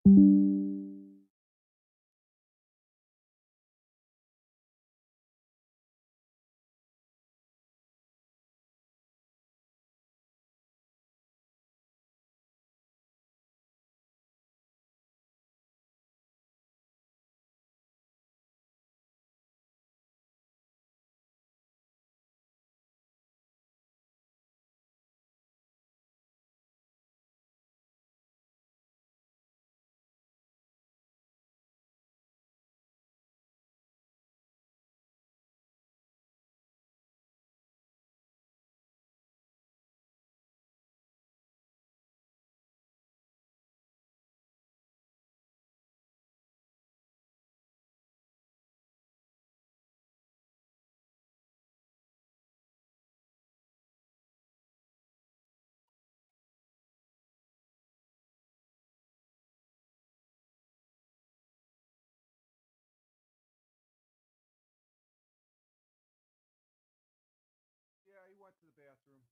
Yeah, he went to the bathroom.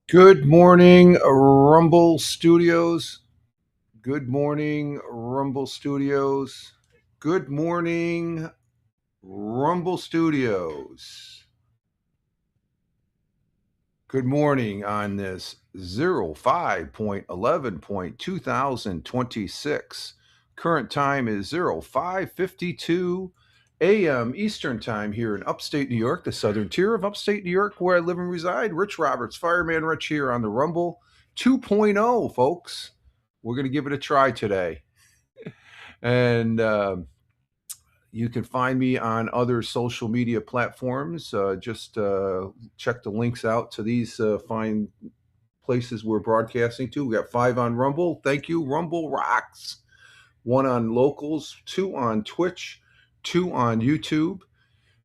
Good morning, Rumble Studios. Good morning, Rumble Studios. Good morning, Rumble Studios. Good morning on this 05.11.2026. Current time is 05:52 a.m. Eastern Time here in upstate New York, the southern tier of upstate New York, where I live and reside. Rich Roberts, Fireman Rich here on the Rumble 2.0, folks. We're going to give it a try today. And you can find me on other social media platforms. Just check the links out to these fine places we're broadcasting to. We got 5 on Rumble. Thank you. Rumble rocks. 1 on Locals, 2 on Twitch, 2 on YouTube.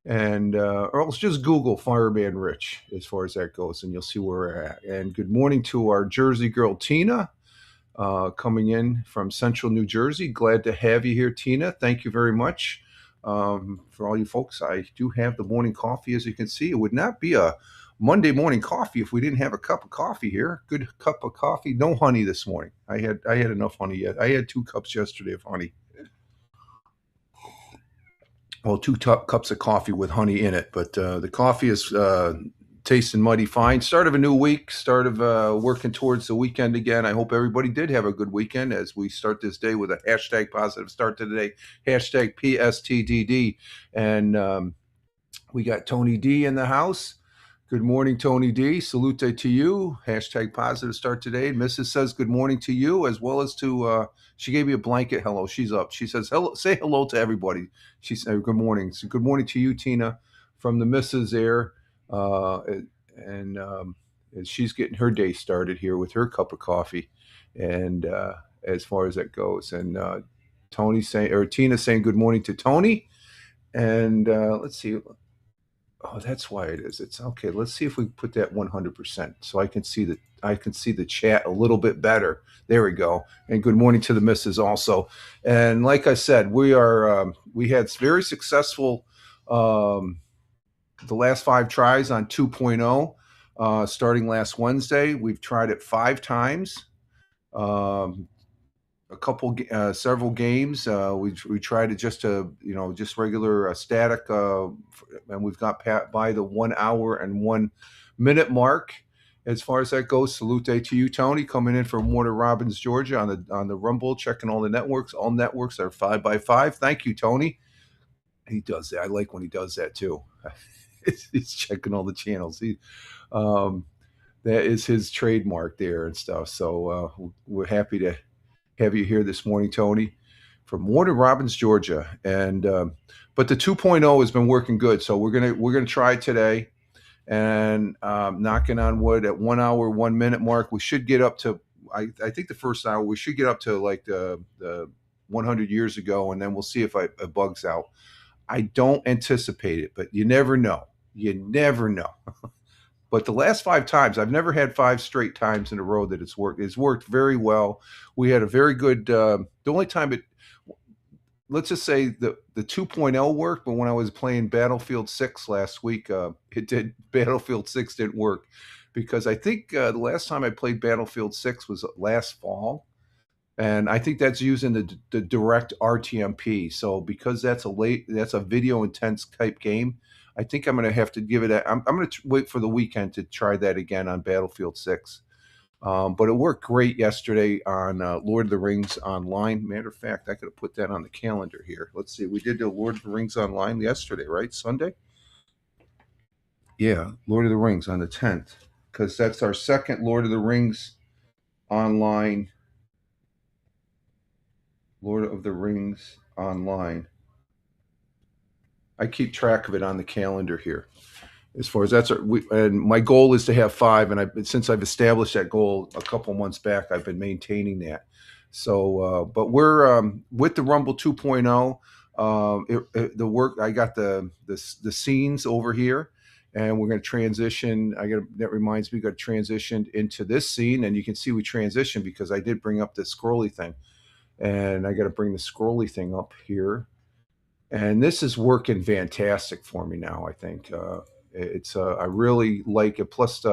And or else just Google Fireman Rich as far as that goes, and you'll see where we're at. And good morning to our Jersey girl, Tina, coming in from Central New Jersey. Glad to have you here, Tina. Thank you very much. For all you folks, I do have the morning coffee, as you can see. It would not be a Monday morning coffee if we didn't have a cup of coffee here. Good cup of coffee. No honey this morning. I had enough honey yet. I had 2 cups yesterday of honey. Well, 2 cups of coffee with honey in it, but the coffee is tasting mighty fine. Start of a new week, start of working towards the weekend again. I hope everybody did have a good weekend as we start this day with a hashtag positive start to the day, hashtag PSTDD. And we got Tony D in the house. Good morning, Tony D. Salute to you. Hashtag positive start today. Mrs. says good morning to you, as well as to, she gave me a blanket hello. She's up. She says, hello, say hello to everybody. She said, good morning. So good morning to you, Tina, from the Mrs. there. And she's getting her day started here with her cup of coffee. And as far as that goes, and Tony saying, or Tina saying good morning to Tony. And let's see. Oh, that's why it is. It's okay. Let's see if we put that 100% so I can see the chat a little bit better. There we go. And good morning to the missus also. And like I said, we had very successful the last 5 tries on 2.0 starting last Wednesday. We've tried it 5 times. Several games. We tried it just regular static, and we've got by the 1 hour and 1 minute mark. As far as that goes, salute to you, Tony, coming in from Warner Robins, Georgia, on the Rumble, checking all the networks. All networks are 5x5. Thank you, Tony. He does that. I like when he does that too. He's checking all the channels. That is his trademark there and stuff. So we're happy to have you here this morning, Tony, from Warner Robins, Georgia. And but the 2.0 has been working good, so we're gonna try today. And knocking on wood, at 1 hour 1 minute mark, we should get up to. I think the first hour we should get up to like the 100 years ago, and then we'll see if it bugs out. I don't anticipate it, but you never know. You never know. But the last 5 times, I've never had 5 straight times in a row that it's worked. It's worked very well. We had a very good. The only time let's just say the 2.0 worked, but when I was playing Battlefield 6 last week, it did. Battlefield 6 didn't work because I think the last time I played Battlefield 6 was last fall, and I think that's using the direct RTMP. So because that's a video intense type game, I think I'm going to have to give it. I'm going to wait for the weekend to try that again on Battlefield 6. But it worked great yesterday on Lord of the Rings Online. Matter of fact, I could have put that on the calendar here. Let's see. We did the Lord of the Rings Online yesterday, right? Sunday? Yeah, Lord of the Rings on the 10th, because that's our second Lord of the Rings Online. Lord of the Rings Online. I keep track of it on the calendar here. As far as and my goal is to have 5, and since I've established that goal a couple months back, I've been maintaining that. So, but we're with the Rumble 2.0. The work I got the scenes over here, and we're going to transition. That reminds me, we got transitioned into this scene, and you can see we transitioned because I did bring up the scrolly thing, and I got to bring the scrolly thing up here. And this is working fantastic for me now. I think it's I really like it. Plus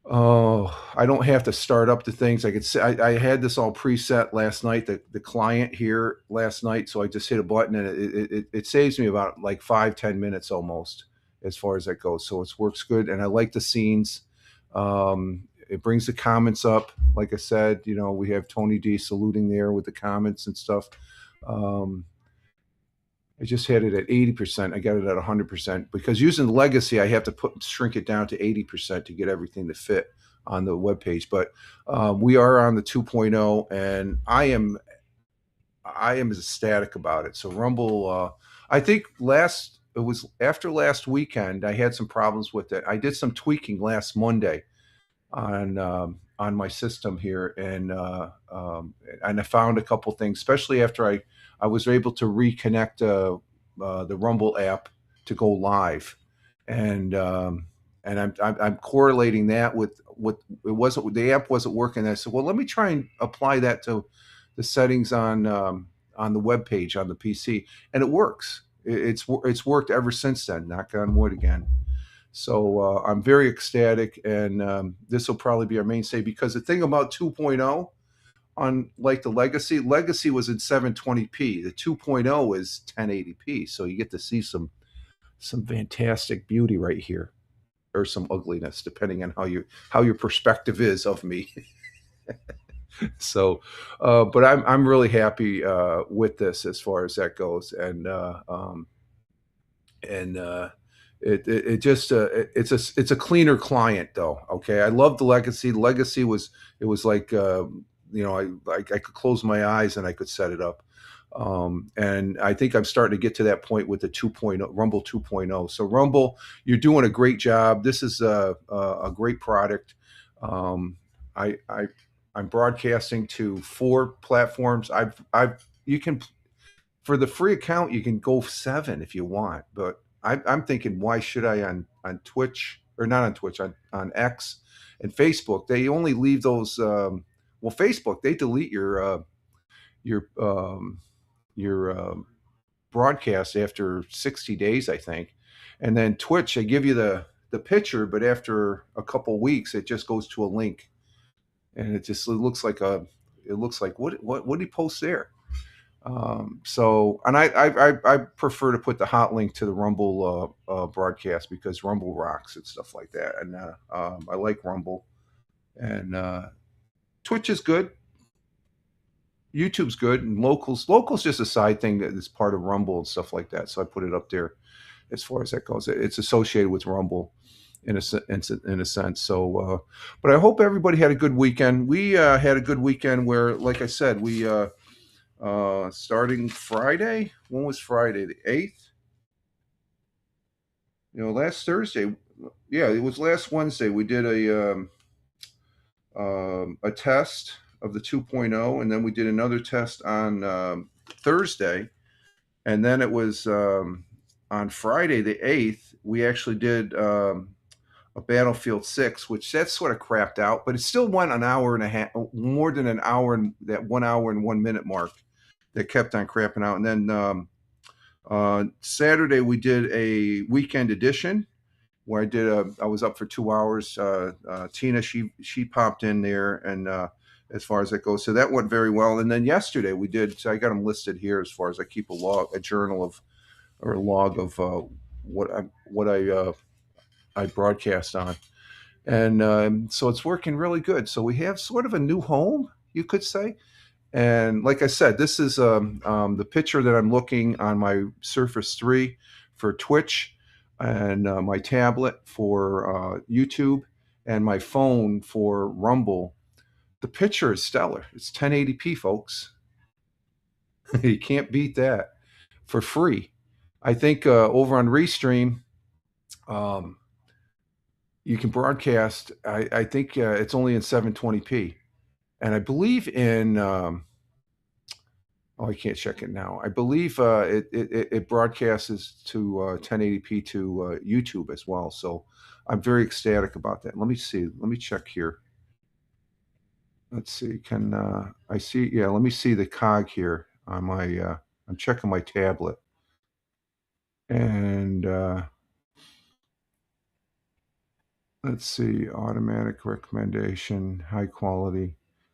Oh, I don't have to start up the things. I could say I had this all preset last night, the client here last night, so I just hit a button and it saves me about like 5-10 minutes almost as far as that goes. So it works good, and I like the scenes. It brings the comments up. Like I said, we have Tony D saluting there with the comments and stuff. Um, I just had it at 80%. I got it at 100% because using Legacy, I have to shrink it down to 80% to get everything to fit on the web page. But we are on the 2.0, and I am ecstatic about it. So Rumble, I think it was after last weekend, I had some problems with it. I did some tweaking last Monday on my system here, and I found a couple things, especially after I was able to reconnect the Rumble app to go live, and I'm correlating that with what it wasn't. The app wasn't working. I said, well, let me try and apply that to the settings on the web page on the PC, and it works. It's worked ever since then. Knock on wood again. So I'm very ecstatic, and this will probably be our mainstay because the thing about 2.0 on like the Legacy was in 720p. The 2.0 is 1080p, so you get to see some fantastic beauty right here, or some ugliness, depending on how your perspective is of me. So, but I'm really happy with this as far as that goes, and it just it's a cleaner client though. Okay, I love the Legacy. The Legacy was it was like I could close my eyes and I could set it up. And I think I'm starting to get to that point with the 2.0 Rumble 2.0. So Rumble, you're doing a great job. This is a great product. Um, I I'm broadcasting to 4 platforms. I've you can for the free account you can go 7 if you want, but I'm thinking why should I on Twitch, or not on Twitch, on X and Facebook? They only leave those. Well, Facebook, they delete your your broadcast after 60 days, I think, and then Twitch, they give you the picture, but after a couple weeks it just goes to a link, and it looks like what did he post there? So, and I prefer to put the hot link to the Rumble broadcast because Rumble rocks and stuff like that, and I like Rumble, and Twitch is good, YouTube's good, and locals just a side thing that is part of Rumble and stuff like that. So I put it up there as far as that goes. It's associated with Rumble in a sense. So, but I hope everybody had a good weekend. We had a good weekend where, like I said, we starting Friday. When was Friday? The 8th. Last Thursday. Yeah, it was last Wednesday. We did a test of the 2.0, and then we did another test on Thursday, and then it was on Friday the 8th. We actually did a Battlefield 6, which that sort of crapped out, but it still went an hour and a half, more than an hour, and that 1 hour and 1 minute mark that kept on crapping out. And then Saturday we did a weekend edition where I was up for 2 hours. Tina, she popped in there, and as far as that goes, so that went very well. And then yesterday we did. So I got them listed here as far as I keep a journal of, or a log of what I broadcast on, and so it's working really good. So we have sort of a new home, you could say. And like I said, this is the picture that I'm looking on my Surface 3 for Twitch, and my tablet for YouTube, and my phone for Rumble. The picture is stellar. It's 1080p, folks. You can't beat that for free. I think over on Restream, um, you can broadcast. I think it's only in 720p, and I believe in. Oh, I can't check it now. I believe it broadcasts to 1080p to YouTube as well. So I'm very ecstatic about that. Let me see. Let me check here. Let's see. Can I see? Yeah, let me see the cog here on my. I'm checking my tablet, and Let's see, automatic recommendation, high quality.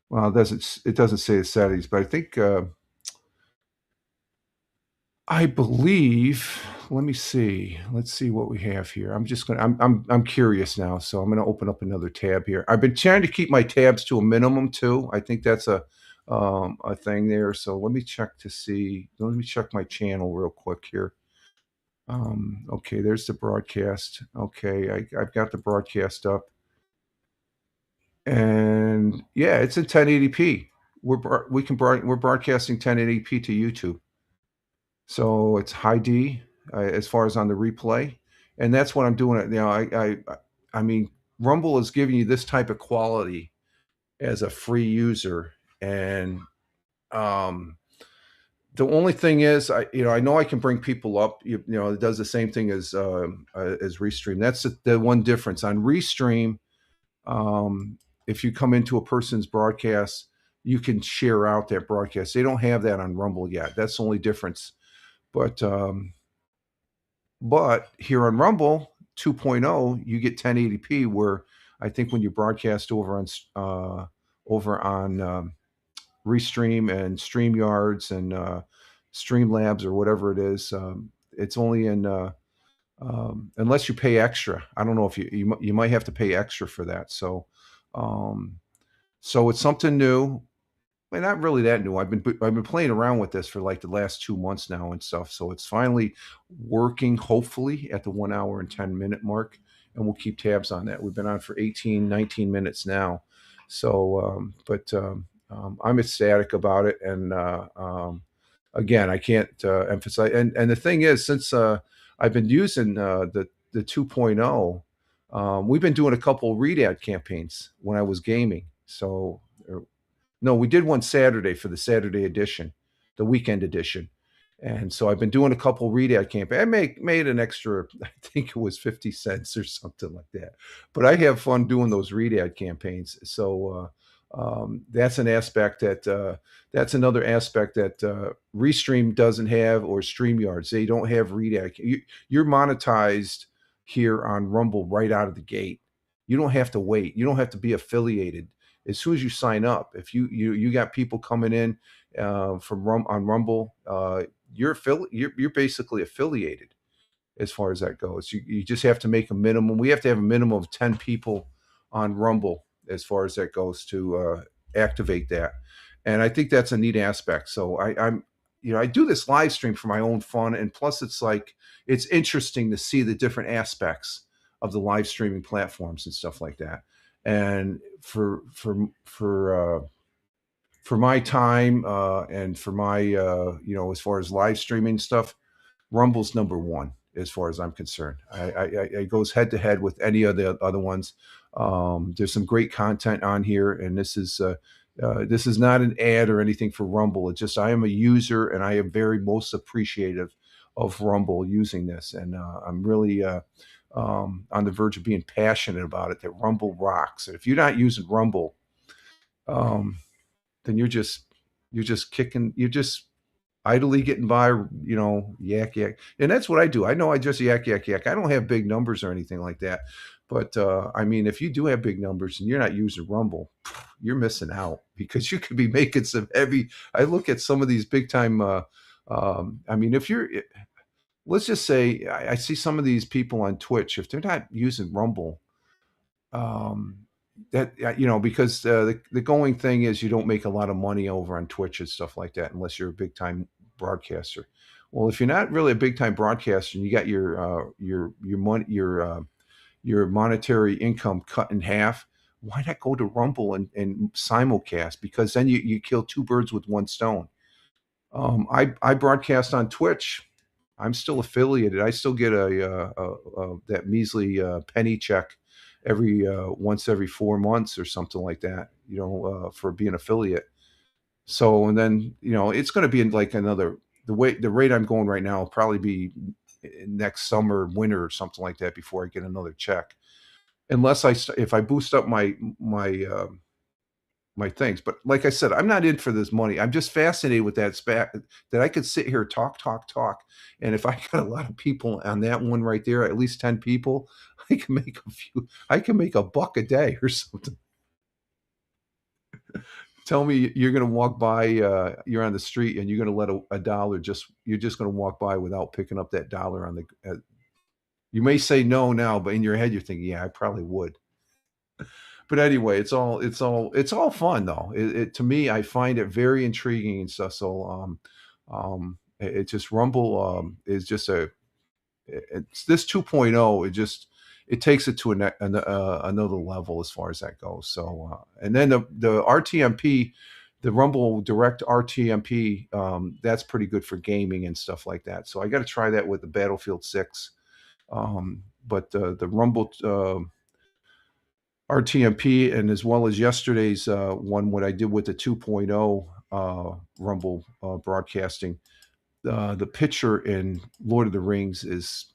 Well, it doesn't say the settings, but I think I believe. Let me see. Let's see what we have here. I'm curious now, so I'm gonna open up another tab here. I've been trying to keep my tabs to a minimum too. I think that's a thing there. So let me check to see. Let me check my channel real quick here. Okay, there's the broadcast. Okay, I've got the broadcast up. And yeah, it's in 1080p. We're broadcasting 1080p to YouTube, so it's high D as far as on the replay, and that's what I'm doing. It I mean, Rumble is giving you this type of quality as a free user, and um, the only thing is, I know I can bring people up. It does the same thing as Restream. That's the one difference on Restream. Um, if you come into a person's broadcast, you can share out that broadcast. They don't have that on Rumble yet. That's the only difference. But here on Rumble 2.0, you get 1080p. Where I think when you broadcast over on Restream and Streamyards and Streamlabs or whatever it is, it's only in unless you pay extra. I don't know if you might have to pay extra for that. Um, so it's something new. Well, not really that new. I've been playing around with this for like the last 2 months now and stuff. So it's finally working. Hopefully at the 1 hour and 10 minute mark, and we'll keep tabs on that. We've been on for 18, 19 minutes now. So, I'm ecstatic about it. And again, I can't emphasize. And the thing is, since I've been using the 2.0, we've been doing a couple read ad campaigns when I was gaming. So no, we did one Saturday for the Saturday edition, the weekend edition. And so I've been doing a couple read ad campaign. I made an extra, I think it was 50 cents or something like that. But I have fun doing those read ad campaigns. So that's an aspect that's another aspect that Restream doesn't have, or StreamYards. They don't have read ad. You're monetized here on Rumble right out of the gate. You don't have to wait. You don't have to be affiliated as soon as you sign up. If you got people coming in on Rumble, you're basically affiliated as far as that goes. You just have to make a minimum. We have to have a minimum of 10 people on Rumble as far as that goes to activate that. And I think that's a neat aspect. So I do this live stream for my own fun, and plus it's interesting to see the different aspects of the live streaming platforms and stuff like that. And for my time and for my as far as live streaming stuff, Rumble's number one as far as I'm concerned. It goes head to head with any of the other ones. There's some great content on here, and this is not an ad or anything for Rumble. It's just I am a user, and I am very most appreciative of Rumble using this, and I'm really on the verge of being passionate about it. That Rumble rocks. And if you're not using Rumble, um, then you're just kicking. You're just idly getting by, yak yak, and that's what I do. I know I just yak yak yak. I don't have big numbers or anything like that, but I mean, if you do have big numbers and you're not using Rumble, you're missing out because you could be making some heavy. I look at some of these big time. I mean, if you're, let's just say, I see some of these people on Twitch. If they're not using Rumble, um, that because the going thing is you don't make a lot of money over on Twitch and stuff like that unless you're a big time broadcaster. Well, if you're not really a big time broadcaster and you got your money your monetary income cut in half, why not go to Rumble and simulcast? Because then you kill two birds with one stone. I broadcast on Twitch. I'm still affiliated. I still get that measly penny check once every 4 months or something like that. For being affiliate. So and then it's going to be in like the rate I'm going right now will probably be next summer, winter, or something like that before I get another check. Unless if I boost up my things. But like I said, I'm not in for this money. I'm just fascinated with that I could sit here, talk. And if I got a lot of people on that one right there, at least 10 people, I can make a buck a day or something. Tell me you're going to walk by, you're on the street and you're going to let a dollar you're just going to walk by without picking up that dollar on you may say no now, but in your head you're thinking, yeah, I probably would. But anyway, it's all fun though. To me, I find it very intriguing and stuff. So, it just Rumble, is just it's this 2.0. It takes it to another level as far as that goes. So, and then the RTMP, the Rumble Direct RTMP, that's pretty good for gaming and stuff like that. So I got to try that with the Battlefield 6. But the Rumble RTMP, and as well as yesterday's one, what I did with the 2.0 Rumble broadcasting, the picture in Lord of the Rings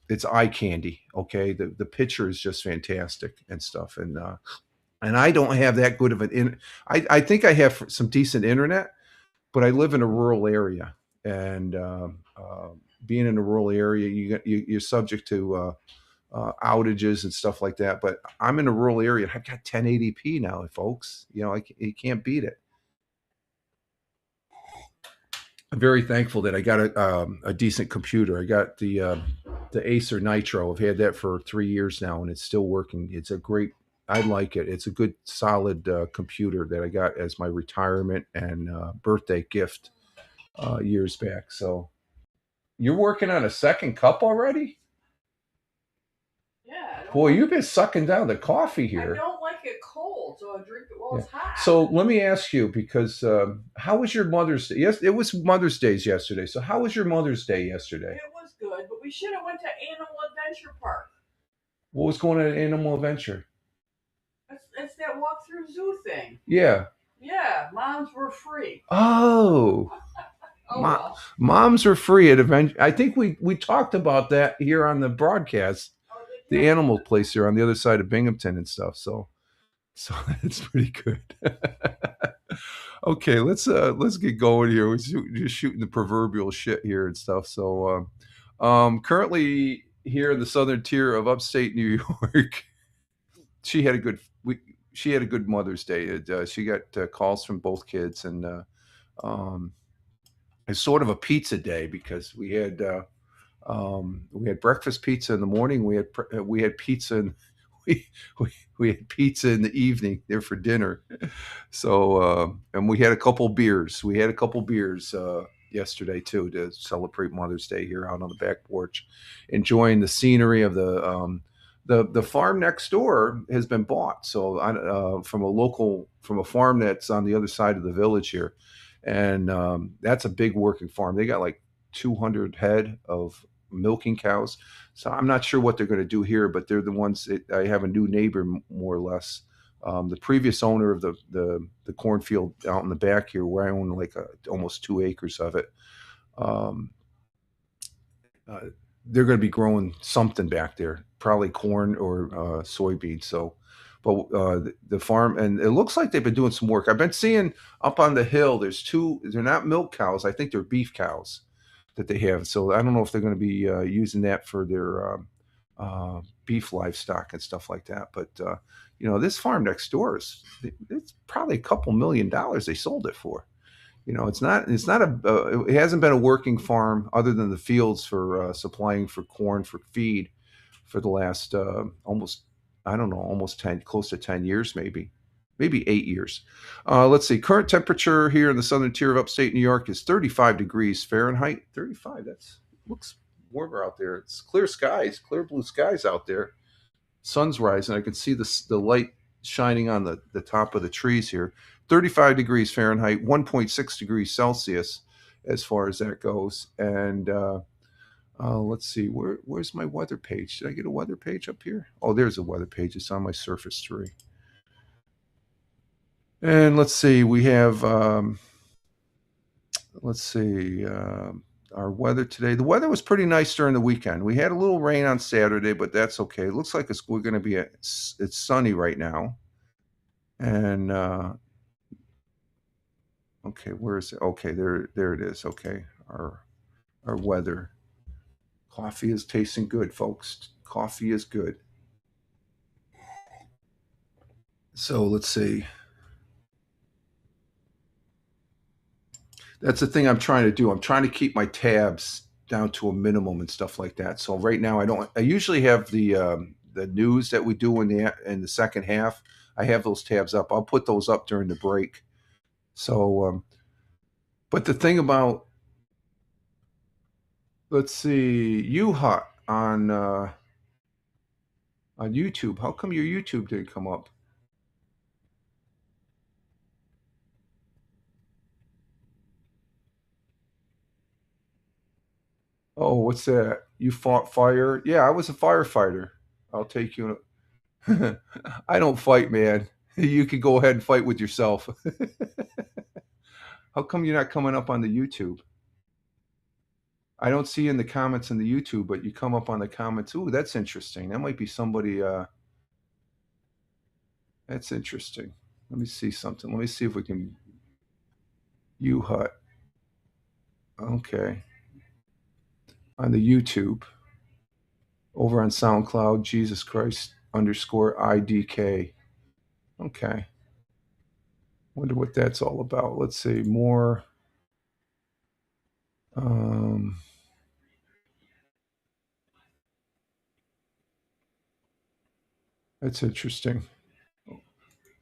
it's eye candy. Okay, the picture is just fantastic and stuff, and I don't have that good of I think I have some decent internet, but I live in a rural area, and being in a rural area, you're subject to outages and stuff like that. But I'm in a rural area. I've got 1080p now, folks. You know, you can't beat it. I'm very thankful that I got a decent computer. I got the Acer Nitro. I've had that for 3 years now, and it's still working. It's a great. I like it. It's a good, solid computer that I got as my retirement and birthday gift years back. So you're working on a second cup already? Yeah. Boy, you've been sucking down the coffee I here. don't like it cold, so I drink it while Yeah. it's hot. So let me ask you, because how was your Mother's Day? Yes, it was Mother's Day's yesterday. So how was your Mother's Day yesterday? It was good, but we should have went to Animal Adventure Park. What was going on at Animal Adventure? It's that walk through zoo thing. Yeah. Yeah, moms were free. Oh, Oh Mo- well. moms are free at Adventure. I think we talked about that here on the broadcast. Oh, did The you? animal place here on the other side of Binghamton and stuff. So that's pretty good. Okay, let's get going here. We're just shooting the proverbial shit here and stuff. So, currently here in the southern tier of upstate New York, she had a good she had a good Mother's Day. She got calls from both kids, and um, it's sort of a pizza day because we had breakfast pizza in the morning. We had pizza in we, we we had pizza in the evening there for dinner. So and we had a couple beers. We had a couple beers yesterday too to celebrate Mother's Day here out on the back porch, enjoying the scenery of the farm next door has been bought. So from a farm that's on the other side of the village here, and that's a big working farm. They got like 200 head of milking cows. So I'm not sure what they're going to do here, but they're the ones that I have a new neighbor, more or less. The previous owner of the cornfield out in the back here, where I own like almost 2 acres of it, um, uh, they're going to be growing something back there, probably corn or soybeans. So, but the farm, and it looks like they've been doing some work. I've been seeing up on the hill. There's two. They're not milk cows. I think they're beef cows that they have. So I don't know if they're going to be using that for their beef livestock and stuff like that. But this farm next door it's probably a couple $1 million they sold it for. It hasn't been a working farm other than the fields for supplying for corn for feed for the last almost, I don't know, almost 10, close to 10 years, maybe 8 years. Let's see. Current temperature here in the southern tier of upstate New York is 35 degrees Fahrenheit. 35. That's looks warmer out there. It's clear skies, clear blue skies out there. Sun's rising. I can see the light shining on the top of the trees here. 35 degrees Fahrenheit, 1.6 degrees Celsius, as far as that goes. And let's see, where's my weather page? Did I get a weather page up here? Oh, there's a weather page. It's on my Surface 3. And let's see, we have, let's see, our weather today. The weather was pretty nice during the weekend. We had a little rain on Saturday, but that's okay. It looks like we're going to be, it's sunny right now. And, okay, where is it? Okay, there it is. Okay, our weather. Coffee is tasting good, folks. Coffee is good. So let's see. That's the thing I'm trying to do. I'm trying to keep my tabs down to a minimum and stuff like that. So right now I don't. I usually have the news that we do in the second half. I have those tabs up. I'll put those up during the break. So, but the thing about, let's see, U-Hut on YouTube. How come your YouTube didn't come up? Oh, what's that? You fought fire? Yeah, I was a firefighter. I'll take you. I don't fight, man. You could go ahead and fight with yourself. How come you're not coming up on the YouTube? I don't see you in the comments in the YouTube, but you come up on the comments. Ooh, that's interesting. That might be somebody. That's interesting. Let me see something. Let me see if we can. U-Hut. Okay. On the YouTube. Over on SoundCloud, Jesus Christ underscore IDK. Okay. Wonder what that's all about. Let's see. More. Um, that's interesting.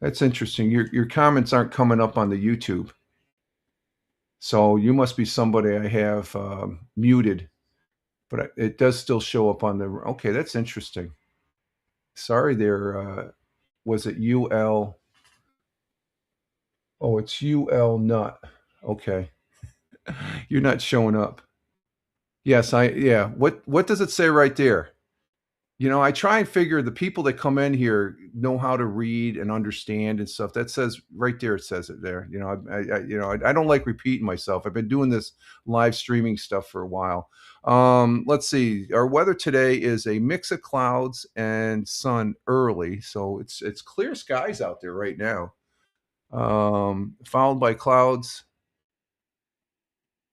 That's interesting. Your comments aren't coming up on the YouTube. So you must be somebody I have muted, but it does still show up on the. Okay, that's interesting. Sorry, there. Was it UL? Oh, it's UL Nut. Okay, you're not showing up. Yes, I. Yeah. What does it say right there? I try and figure the people that come in here know how to read and understand and stuff. That says right there. It says it there. I don't like repeating myself. I've been doing this live streaming stuff for a while. Let's see. Our weather today is a mix of clouds and sun early, so it's clear skies out there right now. Followed by clouds.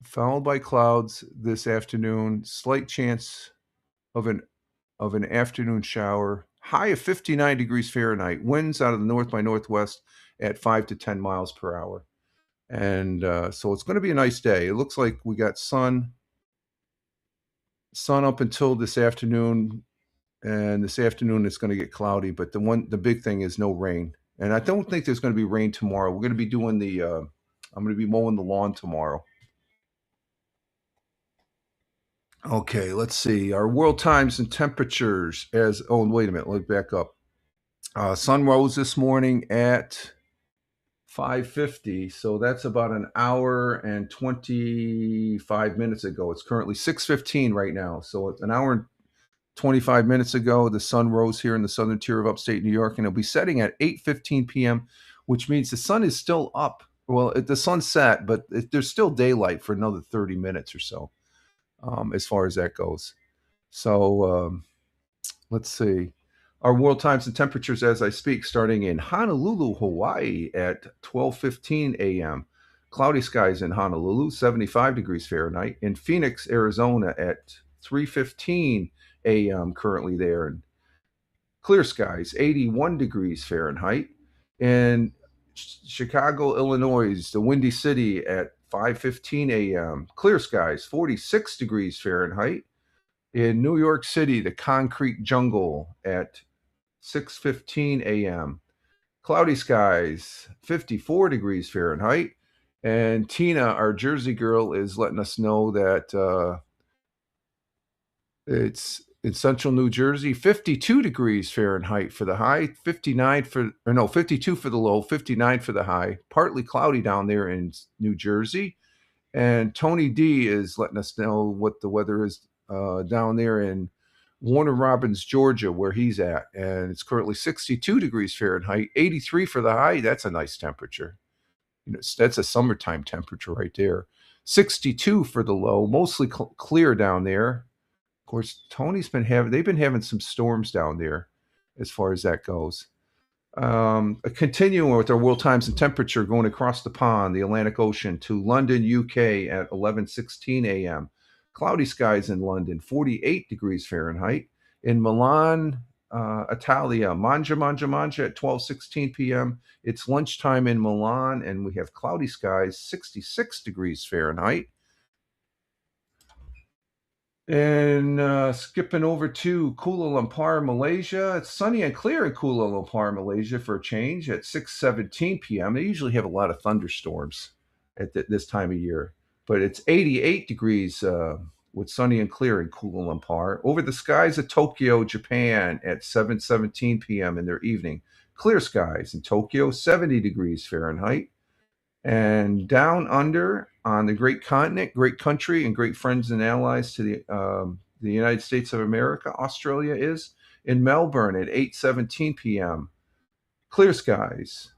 Followed by clouds this afternoon. Slight chance of an afternoon shower. High of 59 degrees Fahrenheit. Winds out of the north by northwest at 5 to 10 miles per hour. And so it's going to be a nice day. It looks like we got sun up until this afternoon, and this afternoon it's going to get cloudy. But the big thing is no rain, and I don't think there's going to be rain tomorrow. We're going to be doing I'm going to be mowing the lawn tomorrow. Okay, let's see. Our world times and temperatures wait a minute, let's back up. Sun rose this morning at 5:50, so that's about an hour and 25 minutes ago. It's currently 6:15 right now, so it's an hour and 25 minutes ago. The sun rose here in the southern tier of upstate New York, and it'll be setting at 8:15 p.m., which means the sun is still up. Well, the sun set, but there's still daylight for another 30 minutes or so, as far as that goes. So let's see. Our world times and temperatures as I speak, starting in Honolulu, Hawaii at 12:15 a.m. Cloudy skies in Honolulu, 75 degrees Fahrenheit. In Phoenix, Arizona at 3:15 a.m. currently there. And clear skies, 81 degrees Fahrenheit. In Chicago, Illinois, the Windy City at 5:15 a.m. Clear skies, 46 degrees Fahrenheit. In New York City, the concrete jungle at 6:15 a.m. Cloudy skies, 54 degrees Fahrenheit. And Tina, our Jersey girl, is letting us know that it's in central New Jersey, 52 degrees Fahrenheit for the high, 52 for the low, 59 for the high. Partly cloudy down there in New Jersey. And Tony D is letting us know what the weather is down there in Warner Robins, Georgia, where he's at. And it's currently 62 degrees Fahrenheit, 83 for the high. That's a nice temperature. That's a summertime temperature right there. 62 for the low, mostly clear down there. Of course, they've been having some storms down there as far as that goes. Continuing with our world times and temperature, going across the pond, the Atlantic Ocean, to London, UK at 11:16 a.m. Cloudy skies in London, 48 degrees Fahrenheit. In Milan, Italia, Mangia at 12:16 p.m. It's lunchtime in Milan, and we have cloudy skies, 66 degrees Fahrenheit. And skipping over to Kuala Lumpur, Malaysia. It's sunny and clear in Kuala Lumpur, Malaysia for a change at 6:17 p.m. They usually have a lot of thunderstorms at this time of year, but it's 88 degrees with sunny and clear in Kuala Lumpur. Over the skies of Tokyo, Japan at 7:17 p.m. in their evening. Clear skies in Tokyo, 70 degrees Fahrenheit. And down under on the great continent, great country, and great friends and allies to the United States of America, Australia is in Melbourne at 8:17 p.m. Clear skies,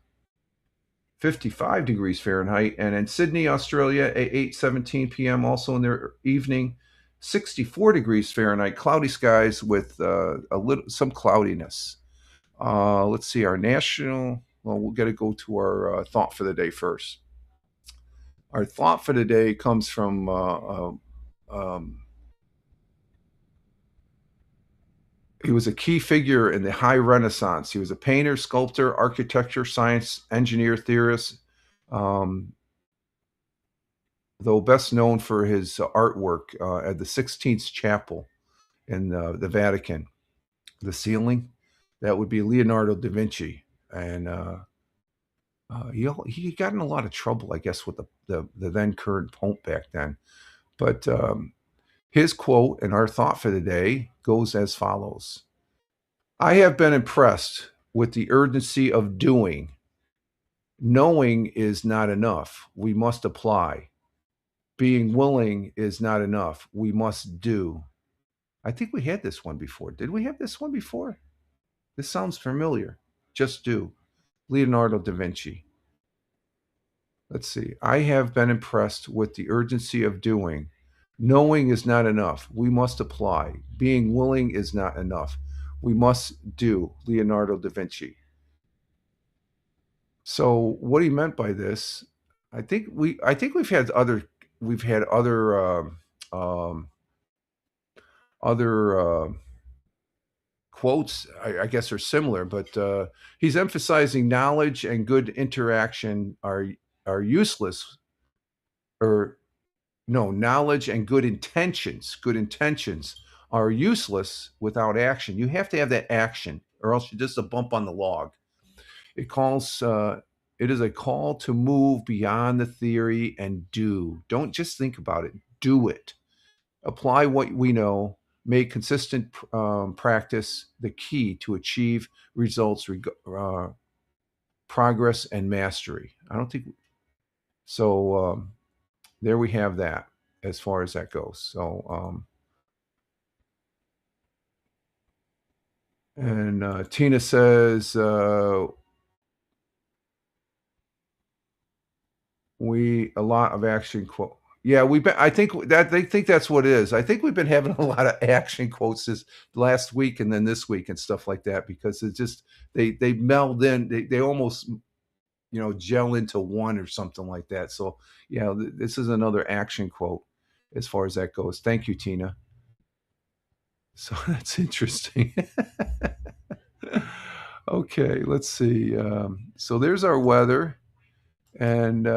55 degrees Fahrenheit, and in Sydney, Australia at 8:17 p.m. also in their evening, 64 degrees Fahrenheit, cloudy skies with some cloudiness. Let's see our national. Well, we'll get to go to our thought for the day first. Our thought for the day comes from he was a key figure in the High Renaissance. He was a painter, sculptor, architecture, science, engineer, theorist, um, though best known for his artwork at the 16th Chapel in the Vatican. The ceiling, that would be Leonardo da Vinci. And he got in a lot of trouble, I guess, with the then current Pope back then. But his quote and our thought for the day goes as follows. I have been impressed with the urgency of doing. Knowing is not enough. We must apply. Being willing is not enough. We must do. I think we had this one before. Did we have this one before? This sounds familiar. Just do. Leonardo da Vinci. Let's see. I have been impressed with the urgency of doing. Knowing is not enough. We must apply. Being willing is not enough. We must do. Leonardo da Vinci. So what he meant by this, I think we've had other um, other quotes. I guess are similar, but he's emphasizing knowledge and good interaction are useless, or no, knowledge and good intentions. Good intentions are useless without action. You have to have that action, or else you're just a bump on the log. It calls. It is a call to move beyond the theory and do. Don't just think about it. Do it. Apply what we know. Make consistent practice the key to achieve results, progress, and mastery. I don't think so. There we have that as far as that goes. So, and Tina says, we a lot of action quote. Yeah, we've been. I think that they think that's what it is. I think we've been having a lot of action quotes this last week and then this week and stuff like that because it's just they meld in. They almost gel into one or something like that. So yeah, this is another action quote as far as that goes. Thank you, Tina. So that's interesting. Okay, let's see. So there's our weather. And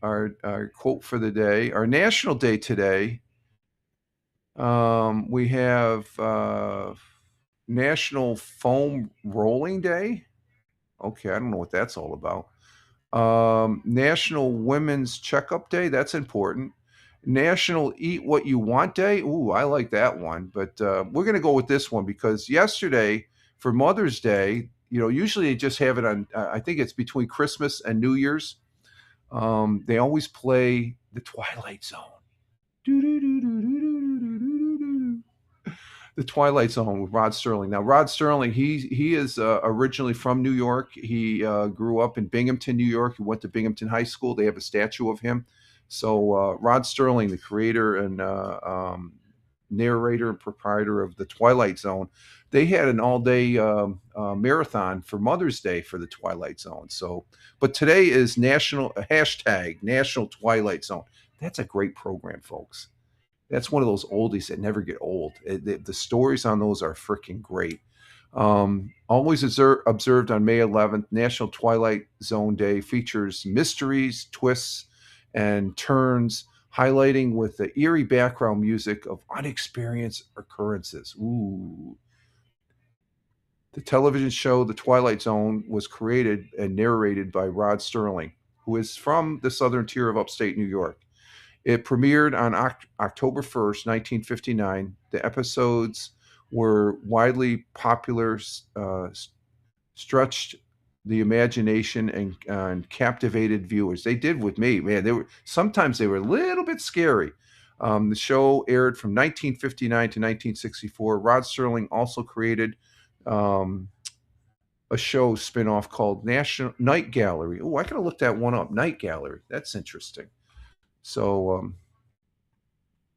our quote for the day, our national day today, we have National Foam Rolling Day. Okay, I don't know what that's all about. National Women's Checkup Day. That's important. National Eat What You Want Day. Ooh, I like that one. But we're going to go with this one because yesterday for Mother's Day, usually they just have it on, I think it's between Christmas and New Year's. They always play The Twilight Zone. The Twilight Zone with Rod Serling. Now, Rod Serling, he is originally from New York. He grew up in Binghamton, New York. He went to Binghamton High School. They have a statue of him. So Rod Serling, the creator and narrator and proprietor of The Twilight Zone, they had an all-day marathon for Mother's Day for The Twilight Zone. So, but today is National Twilight Zone. That's a great program, folks. That's one of those oldies that never get old. The stories on those are freaking great. Always observed on May 11th, National Twilight Zone Day features mysteries, twists, and turns, highlighting with the eerie background music of unexperienced occurrences. Ooh. The television show The Twilight Zone was created and narrated by Rod Sterling, who is from the southern tier of upstate New York. It premiered on October 1st, 1959. The episodes were widely popular, stretched the imagination, and captivated viewers. They did with me, man. Sometimes they were a little bit scary. The show aired from 1959 to 1964. Rod Serling also created um, a show spinoff called National Night Gallery. Oh, I gotta look that one up. Night Gallery. That's interesting. So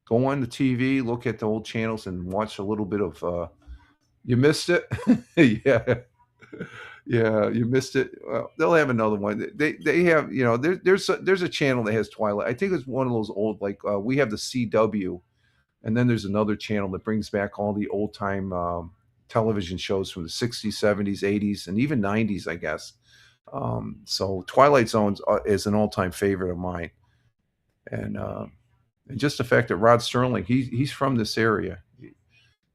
go on the TV, look at the old channels, and watch a little bit of. You missed it, yeah, yeah, you missed it. Well, they'll have another one. They have, there's a channel that has Twilight. I think it's one of those old, like we have the CW, and then there's another channel that brings back all the old time television shows from the 60s, 70s, 80s, and even 90s, I guess. So Twilight Zone is an all time favorite of mine, and just the fact that Rod Sterling, he's from this area.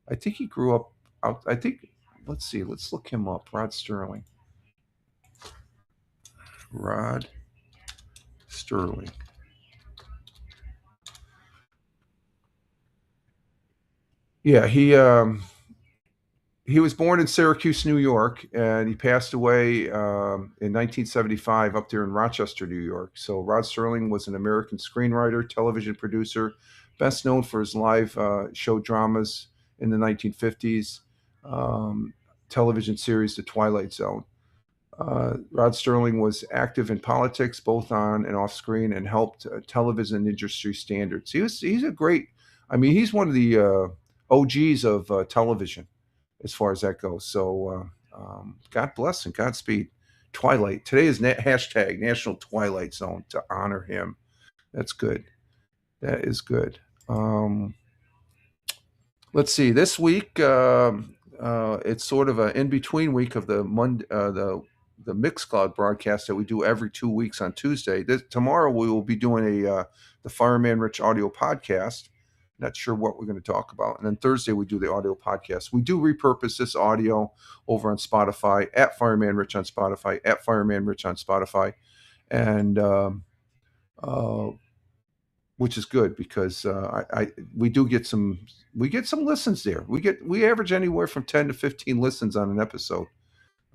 I think he grew up out. I think. Let's see. Let's look him up. Rod Sterling. Rod Sterling. Yeah, he was born in Syracuse, New York, and he passed away in 1975 up there in Rochester, New York. So Rod Sterling was an American screenwriter, television producer, best known for his live show dramas in the 1950s, um, television series The Twilight Zone. Rod Sterling was active in politics, both on and off screen, and helped television industry standards. He's a great. I mean, he's one of the OGs of television as far as that goes. So God bless and Godspeed. Twilight. Today is hashtag National Twilight Zone to honor him. That's good. That is good. Let's see. This week, it's sort of an in between week of the the Mixcloud broadcast that we do every 2 weeks on Tuesday. Tomorrow we will be doing the Fireman Rich audio podcast. Not sure what we're going to talk about. And then Thursday we do the audio podcast. We do repurpose this audio over on Spotify, at Fireman Rich on Spotify, at Fireman Rich on Spotify, and uh, which is good because we get some listens there. We average anywhere from 10 to 15 listens on an episode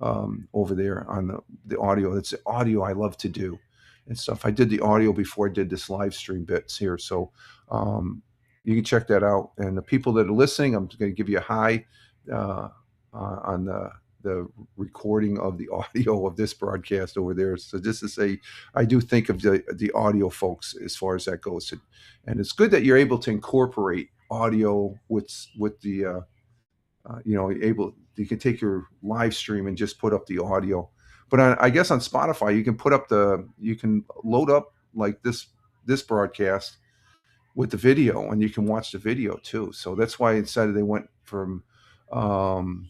over there on the audio. It's the audio I love to do and stuff. I did the audio before I did this live stream bits here, so you can check that out. And the people that are listening, I'm going to give you a high on the recording of the audio of this broadcast over there. So just to say, I do think of the audio folks as far as that goes, and it's good that you're able to incorporate audio with the you can take your live stream and just put up the audio. But I guess on Spotify you can load up like this broadcast with the video, and you can watch the video too. So that's why instead they went from um,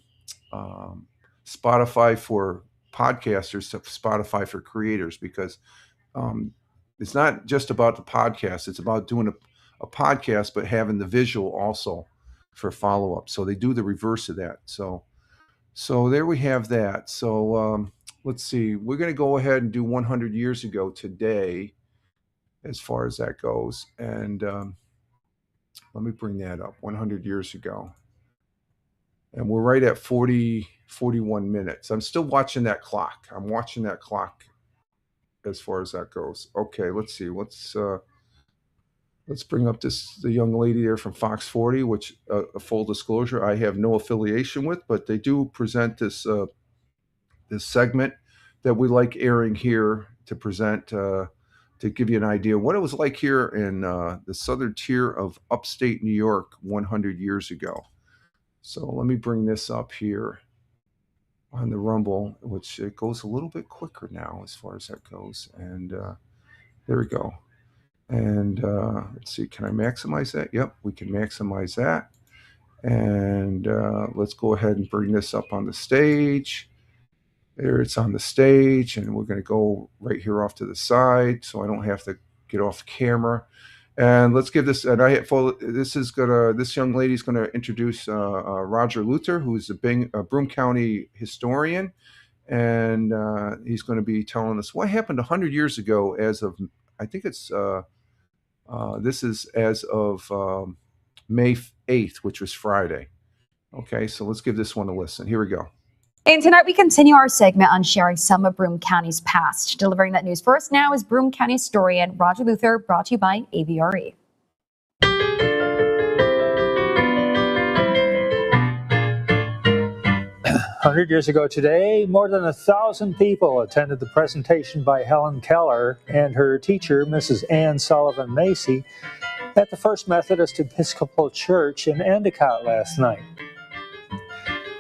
um, Spotify for podcasters to Spotify for creators, because um, it's not just about the podcast. It's about doing a podcast, but having the visual also for follow up. So they do the reverse of that. So there we have that. So let's see. We're going to go ahead and do 100 years ago today, as far as that goes. And let me bring that up. 100 years ago. And we're right at 41 minutes. I'm still watching that clock. I'm watching that clock as far as that goes. Okay, let's see. Let's bring up the young lady there from Fox 40, which a full disclosure, I have no affiliation with, but they do present this segment that we like airing here to present to give you an idea what it was like here in the southern tier of upstate New York 100 years ago. So let me bring this up here on the Rumble, which it goes a little bit quicker now as far as that goes. And there we go. And let's see, can I maximize that? Yep, we can maximize that. And let's go ahead and bring this up on the stage. There, it's on the stage, and we're going to go right here off to the side so I don't have to get off camera. And let's give this. And this young lady's gonna introduce Roger Luther, who's a Broome County historian, and he's going to be telling us what happened 100 years ago. As of, I think this is as of May 8th, which was Friday. Okay, so let's give this one a listen. Here we go. And tonight we continue our segment on sharing some of Broome County's past. Delivering that news for us now is Broome County historian Roger Luther, brought to you by AVRE. 100 years ago today, more than 1,000 people attended the presentation by Helen Keller and her teacher, Mrs. Ann Sullivan Macy, at the First Methodist Episcopal Church in Endicott last night.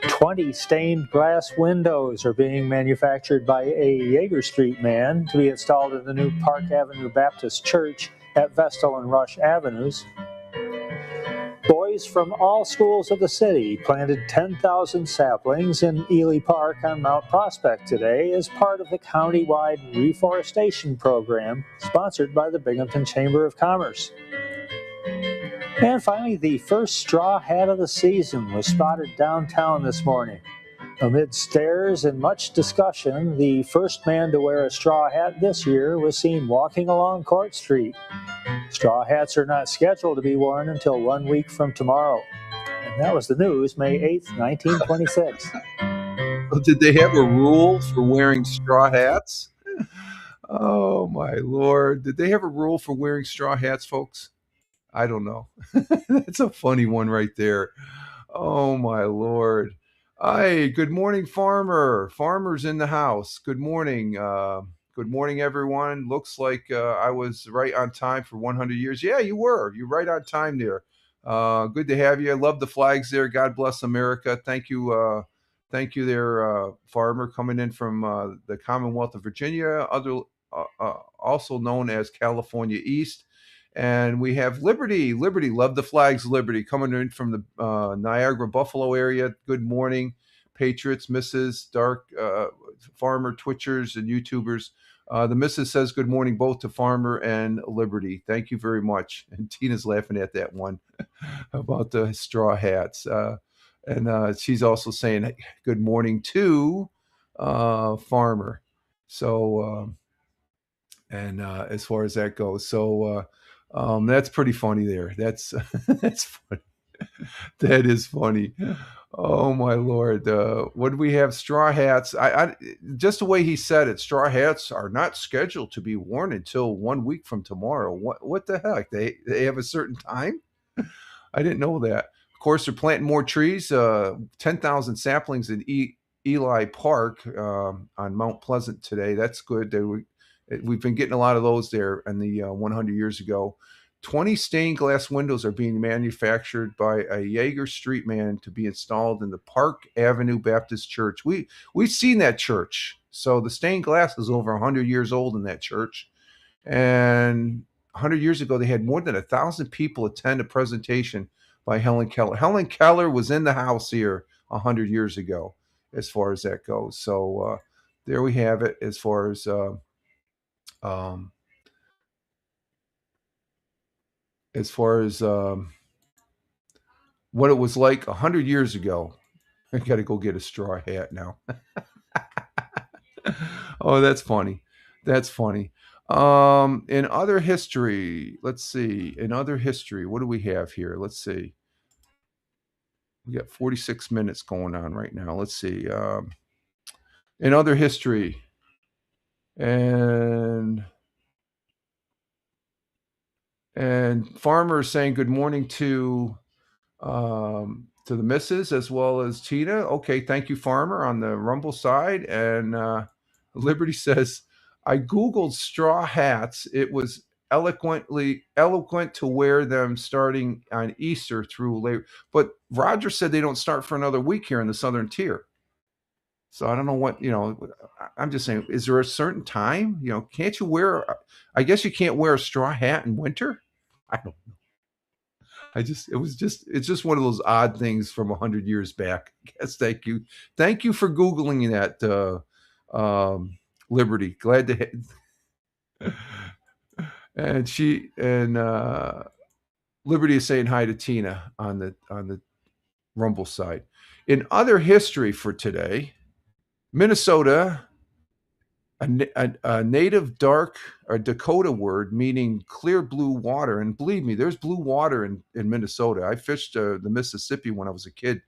20 stained glass windows are being manufactured by a Yeager Street man to be installed in the new Park Avenue Baptist Church at Vestal and Rush Avenues. Boys from all schools of the city planted 10,000 saplings in Ely Park on Mount Prospect today as part of the county-wide reforestation program sponsored by the Binghamton Chamber of Commerce. And finally, the first straw hat of the season was spotted downtown this morning. Amid stares and much discussion, the first man to wear a straw hat this year was seen walking along Court Street. Straw hats are not scheduled to be worn until 1 week from tomorrow. And that was the news, May 8th, 1926. Did they have a rule for wearing straw hats? Oh, my Lord. Did they have a rule for wearing straw hats, folks? I don't know. That's a funny one right there. Oh, my Lord. Hi, good morning, Farmer. Farmer's in the house. Good morning. Good morning, everyone. Looks like I was right on time for 100 years. Yeah, you were. You're right on time there. Good to have you. I love the flags there. God bless America. Thank you. Thank you there, Farmer, coming in from the Commonwealth of Virginia, also known as California East. And we have Liberty, love the flags, Liberty, coming in from the Niagara, Buffalo area. Good morning, Patriots, Mrs. Dark, Farmer, Twitchers, and YouTubers. The Missus says good morning both to Farmer and Liberty. Thank you very much. And Tina's laughing at that one about the straw hats. And she's also saying good morning to Farmer. So, as far as that goes, so that's pretty funny there. That's that's funny. That is funny. Oh my Lord. What do we have? Straw hats. I just the way he said it, straw hats are not scheduled to be worn until 1 week from tomorrow. What the heck? They have a certain time? I didn't know that. Of course, they're planting more trees. 10,000 saplings in Ely Park on Mount Pleasant today. That's good. We've been getting a lot of those there in the 100 years ago. 20 stained glass windows are being manufactured by a Yeager Street man to be installed in the Park Avenue Baptist Church. We've seen that church. So the stained glass is over 100 years old in that church. And 100 years ago, they had more than 1,000 people attend a presentation by Helen Keller. Helen Keller was in the house here 100 years ago, as far as that goes. So there we have it as far as what it was like 100 years ago. I got to go get a straw hat now. Oh, that's funny. That's funny. In other history, let's see. In other history, what do we have here? Let's see. We got 46 minutes going on right now. Let's see. In other history, and Farmer is saying good morning to the missus as well as Tina. Okay, thank you, Farmer, on the Rumble side. And Liberty says, I Googled straw hats. It was eloquent to wear them starting on Easter through Labor. But Roger said they don't start for another week here in the Southern Tier. So I don't know what, I'm just saying, is there a certain time? Can't you wear, I guess you can't wear a straw hat in winter? I don't know. It's just one of those odd things from 100 years back. Yes, thank you for googling that, Liberty. Glad to. And Liberty is saying hi to Tina on the Rumble side. In other history for today, Minnesota, a native dark or Dakota word meaning clear blue water. And believe me, there's blue water in Minnesota. I fished the Mississippi when I was a kid,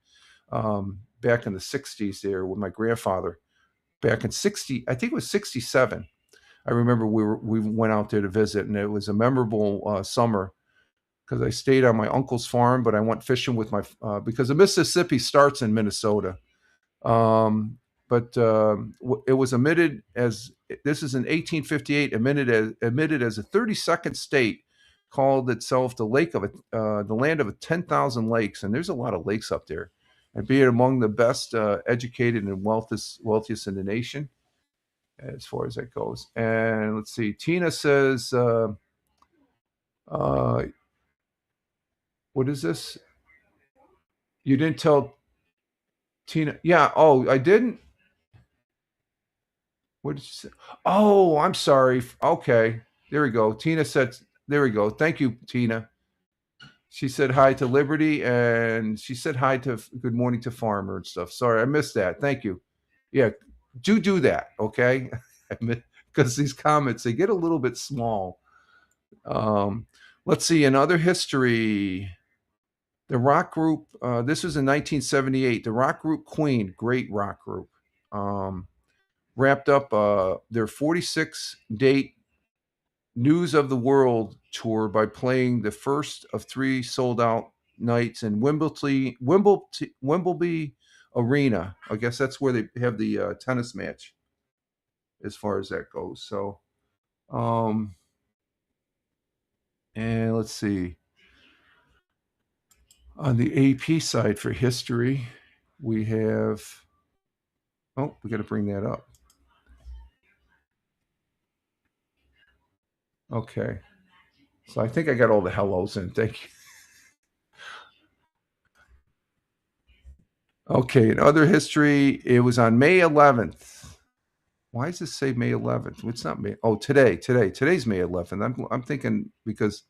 back in the 60s there with my grandfather. Back in 60, I think it was 67. I remember we went out there to visit, and it was a memorable summer because I stayed on my uncle's farm, but I went fishing with because the Mississippi starts in Minnesota. But it was admitted as, this is in 1858, admitted as a 32nd state, called itself the land of 10,000 lakes, and there's a lot of lakes up there, and being among the best educated and wealthiest in the nation, as far as that goes. And let's see, Tina says, what is this? You didn't tell Tina? Yeah. Oh, I didn't. What did you say? Oh, I'm sorry. Okay. There we go. Tina said, there we go. Thank you, Tina. She said hi to Liberty, and she said hi to good morning to Farmer and stuff. Sorry, I missed that. Thank you. Yeah, do that, okay? Because these comments, they get a little bit small. Let's see, in other history, the rock group, this was in 1978, the rock group Queen, great rock group, wrapped up their 46-date News of the World tour by playing the first of 3 sold-out nights in Wembley Arena. I guess that's where they have the tennis match, as far as that goes. So, and let's see. On the AP side for history, we have. Oh, we got to bring that up. Okay. So I think I got all the hellos in. Thank you. Okay, in other history, it was on May 11th. Why does this say May 11th? It's not May. Oh, today's May 11th. I'm thinking because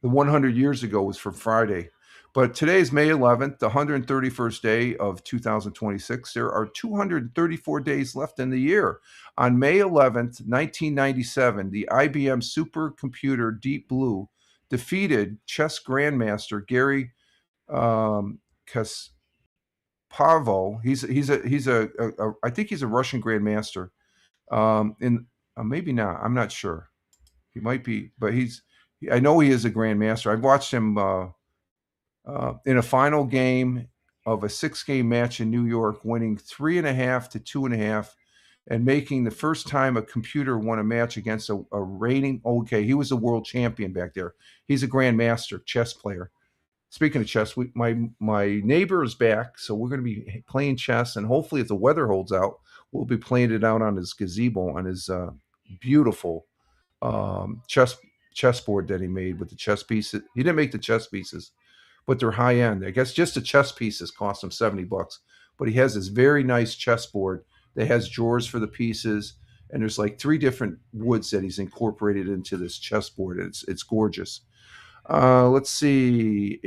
the 100 years ago was for Friday. But today is May 11th, the 131st day of 2026. There are 234 days left in the year. On May 11th, 1997, the IBM supercomputer Deep Blue defeated chess grandmaster Gary Kasparov. I think he's a Russian grandmaster. Maybe not. I'm not sure. He might be, but I know he is a grandmaster. I've watched him in a final game of a 6-game match in New York, winning 3.5 to 2.5, and making the first time a computer won a match against a reigning. Okay, he was a world champion back there. He's a grandmaster chess player. Speaking of chess, my neighbor is back, so we're going to be playing chess, and hopefully, if the weather holds out, we'll be playing it out on his gazebo, on his beautiful chessboard that he made with the chess pieces. He didn't make the chess pieces, but they're high end. I guess just the chess pieces cost him $70, but he has this very nice chessboard that has drawers for the pieces, and there's like 3 different woods that he's incorporated into this chessboard. It's gorgeous. Let's see.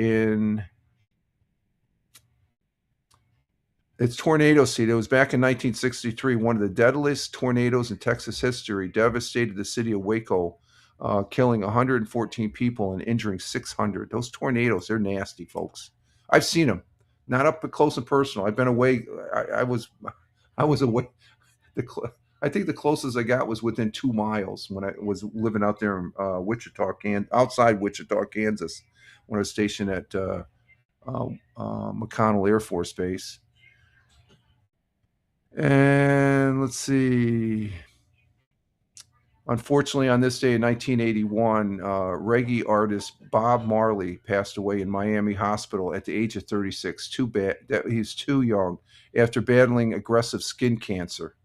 It's tornado season. It was back in 1963. One of the deadliest tornadoes in Texas history devastated the city of Waco, killing 114 people and injuring 600. Those tornadoes, they're nasty, folks. I've seen them, not up close and personal. I've been away. I was away. I think the closest I got was within 2 miles when I was living out there in outside Wichita, Kansas, when I was stationed at McConnell Air Force Base. And let's see. Unfortunately, on this day in 1981, reggae artist Bob Marley passed away in Miami Hospital at the age of 36. Too bad that he's too young, after battling aggressive skin cancer.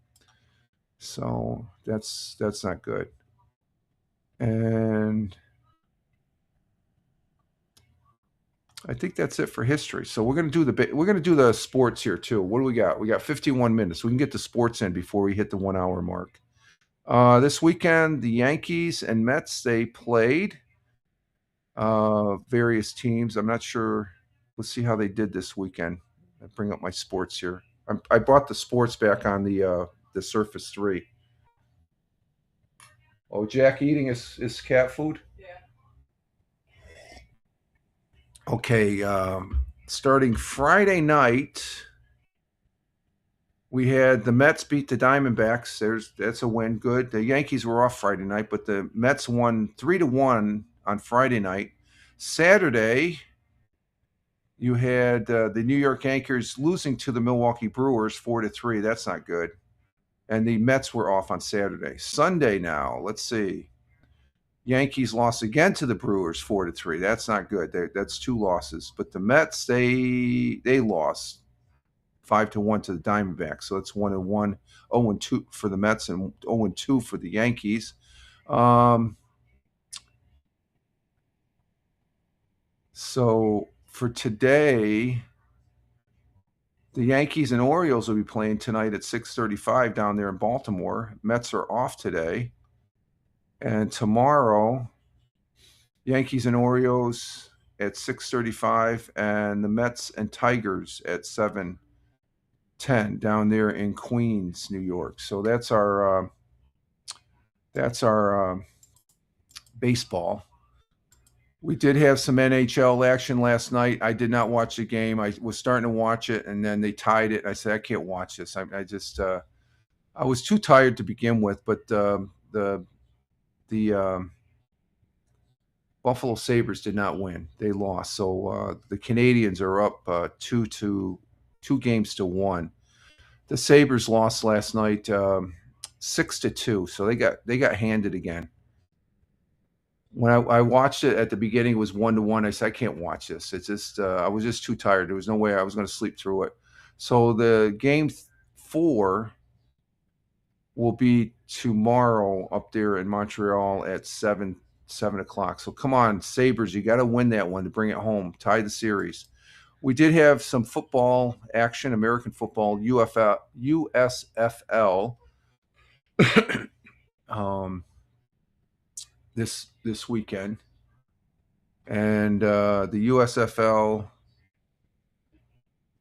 So that's not good. And I think that's it for history. So we're gonna do the sports here too. What do we got? We got 51 minutes. We can get the sports in before we hit the 1 hour mark. This weekend, the Yankees and Mets, they played various teams. I'm not sure. Let's see how they did this weekend. I bring up my sports here. I brought the sports back on the Surface 3. Oh, Jack eating his cat food? Yeah. Okay, starting Friday night, we had the Mets beat the Diamondbacks. That's a win. Good. The Yankees were off Friday night, but the Mets won 3-1 on Friday night. Saturday, you had the New York Yankees losing to the Milwaukee Brewers 4-3. That's not good. And the Mets were off on Saturday. Sunday now, let's see. Yankees lost again to the Brewers 4-3. That's not good. That's 2 losses. But the Mets, they lost 5-1 to the Diamondbacks. So it's 1-1, 0-2 for the Mets, and 0-2 for the Yankees. So for today, the Yankees and Orioles will be playing tonight at 6:35 down there in Baltimore. Mets are off today. And tomorrow, Yankees and Orioles at 6:35, and the Mets and Tigers at 7:10 down there in Queens, New York. So that's our baseball. We did have some NHL action last night. I did not watch the game. I was starting to watch it, and then they tied it. I said, I can't watch this. I was too tired to begin with. But the Buffalo Sabres did not win. They lost. So the Canadians are up 2 games to 1. The Sabres lost last night 6-2. So they got handed again. When I watched it at the beginning, it was 1-1. I said, I can't watch this. It's just I was just too tired. There was no way I was going to sleep through it. So the game 4 will be tomorrow up there in Montreal at 7 o'clock. So come on, Sabres, you got to win that one to bring it home, tie the series. We did have some football action, American football, USFL. This weekend, and the USFL.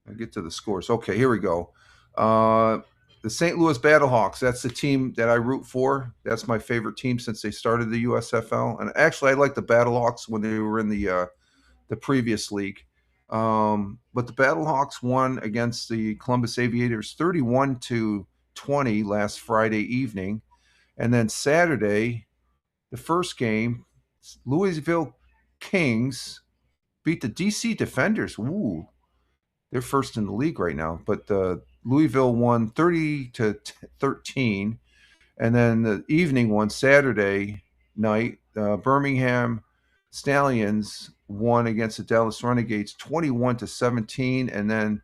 I'll get to the scores. Okay, here we go. The St. Louis Battlehawks. That's the team that I root for. That's my favorite team since they started the USFL. And actually, I liked the Battlehawks when they were in the previous league. But the Battlehawks won against the Columbus Aviators 31-20 last Friday evening, and then Saturday, the first game, Louisville Kings beat the DC Defenders. Ooh, they're first in the league right now. But Louisville won 30-13. And then the evening one, Saturday night, Birmingham Stallions won against the Dallas Renegades 21-17. And then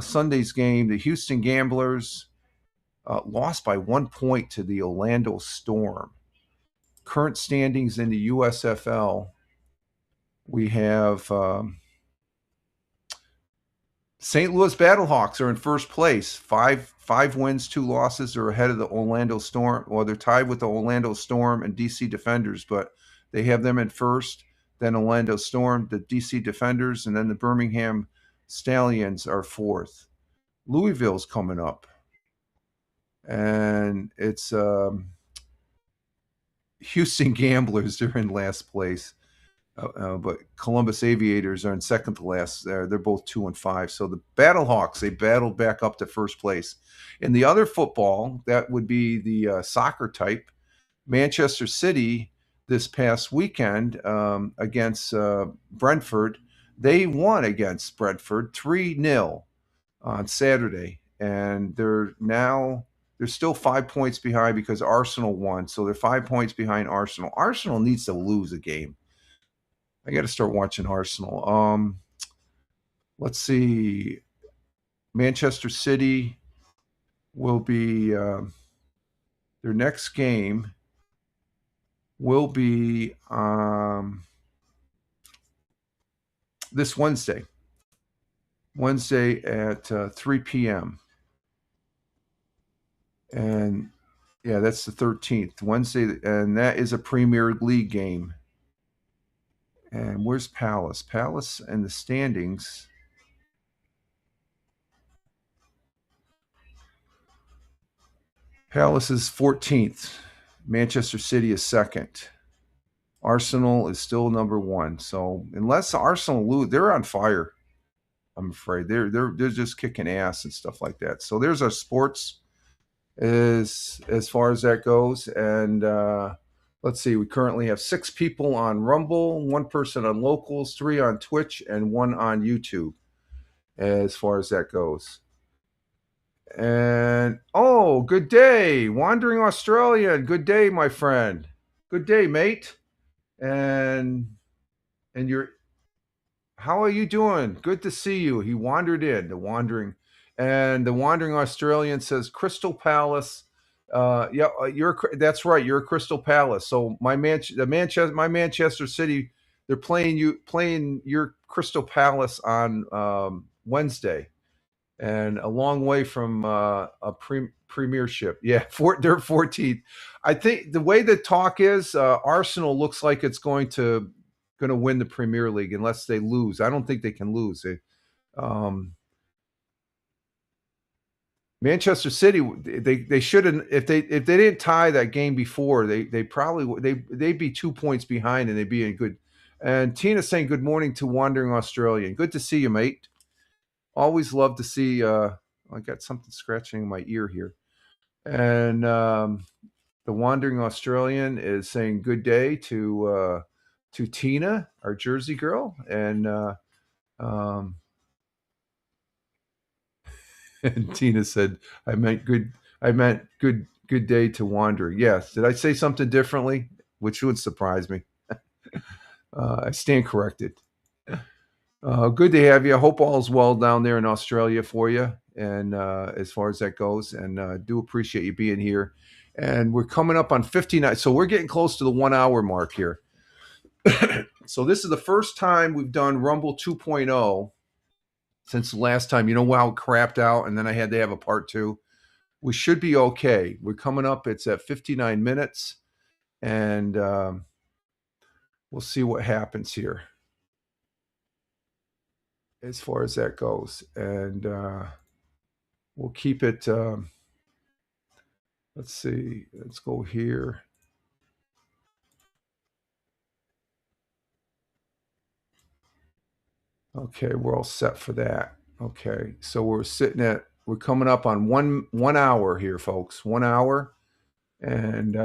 Sunday's game, the Houston Gamblers lost by 1 point to the Orlando Storm. Current standings in the USFL, we have St. Louis Battlehawks are in first place. Five wins, 2 losses. They're ahead of the Orlando Storm. Well, they're tied with the Orlando Storm and DC Defenders, but they have them in first. Then Orlando Storm, the DC Defenders, and then the Birmingham Stallions are fourth. Louisville's coming up, and it's Houston Gamblers, they're in last place. But Columbus Aviators are in second to last. They're both 2-5. So the Battlehawks, they battled back up to first place. In the other football, that would be the soccer type. Manchester City this past weekend against Brentford, they won against Brentford 3-0 on Saturday. And they're still 5 points behind because Arsenal won. So they're 5 points behind Arsenal. Arsenal needs to lose a game. I got to start watching Arsenal. Let's see. Manchester City will be their next game will be the this Wednesday at 3 p.m. And yeah, that's the 13th, Wednesday, and that is a Premier League game. And where's Palace? Palace and the standings. Palace is 14th. Manchester City is second. Arsenal is still number 1. So unless Arsenal lose, they're on fire. I'm afraid they're just kicking ass and stuff like that. So there's our sports as far as that goes. And let's see, we currently have 6 people on Rumble, 1 person on Locals, 3 on Twitch, and 1 on YouTube as far as that goes. And oh, good day, Wandering Australian. Good day, my friend. Good day, mate. And you're, how are you doing? Good to see you. He wandered in, the Wandering Australian says Crystal Palace. Yeah, that's right. You're a Crystal Palace. So my Manchester City, they're playing your Crystal Palace on Wednesday, and a long way from a premiership. Yeah, they're 14th. I think the way the talk is, Arsenal looks like it's going to win the Premier League unless they lose. I don't think they can lose. Manchester City, they shouldn't, if they didn't tie that game before, they'd be 2 points behind and they'd be in good. And Tina's saying good morning to Wandering Australian. Good to see you, mate. Always love to see. I got something scratching in my ear here. And the Wandering Australian is saying good day to Tina, our Jersey girl, and and Tina said, I meant good day to Wandering. Yes. Did I say something differently? Which would surprise me. I stand corrected. Good to have you. I hope all is well down there in Australia for you. And as far as that goes, and do appreciate you being here. And we're coming up on 59. So we're getting close to the 1 hour mark here. So this is the first time we've done Rumble 2.0 since the last time. You know how it crapped out, and then I had to have a part 2. We should be okay. We're coming up. It's at 59 minutes, and we'll see what happens here as far as that goes. And we'll keep it. Let's see. Let's go here. Okay, we're all set for that. Okay, so we're coming up on one hour here, folks. 1 hour, and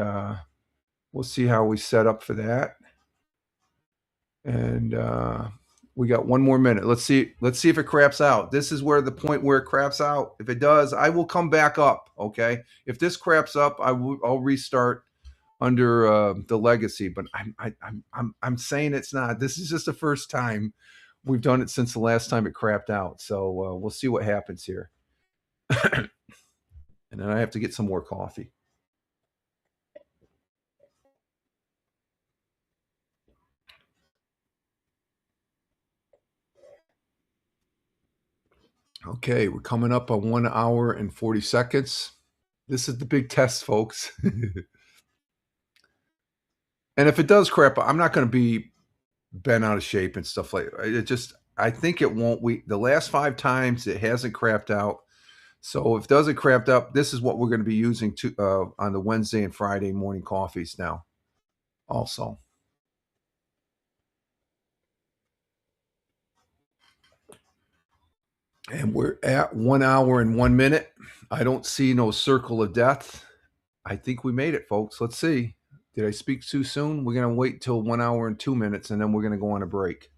we'll see how we set up for that. And we got 1 more minute. Let's see if it craps out. This is where the point where it craps out. If it does, I will come back up. Okay, if this craps up, I'll restart under the legacy. But I'm saying it's not. This is just the first time. We've done it since the last time it crapped out. So we'll see what happens here. And then I have to get some more coffee. Okay, we're coming up on 1 hour and 40 seconds. This is the big test, folks. And if it does crap, I'm not going to be bent out of shape and stuff like it. I think it won't. The last 5 times it hasn't crapped out. So if it doesn't crapped up, this is what we're going to be using on the Wednesday and Friday morning coffees now. Also. And we're at 1 hour and 1 minute. I don't see no circle of death. I think we made it, folks. Let's see. Did I speak too soon? We're going to wait till 1 hour and 2 minutes, and then we're going to go on a break.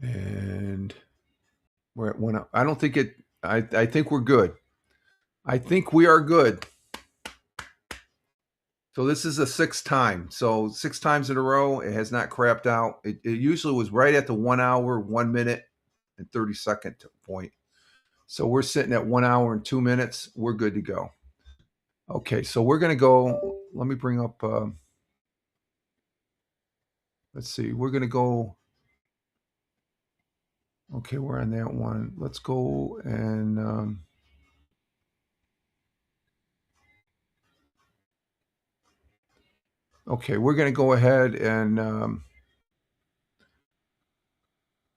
And we're at 1 hour. I don't think it. I think we're good. I think we are good. So this is the 6th time. So 6 times in a row, it has not crapped out. It usually was right at the 1 hour, 1 minute, and 30 second point. So we're sitting at 1 hour and 2 minutes. We're good to go. Okay, so we're going to go. Let me bring up. Let's see. We're going to go. Okay, we're on that one. Let's go and. Okay, we're going to go ahead and.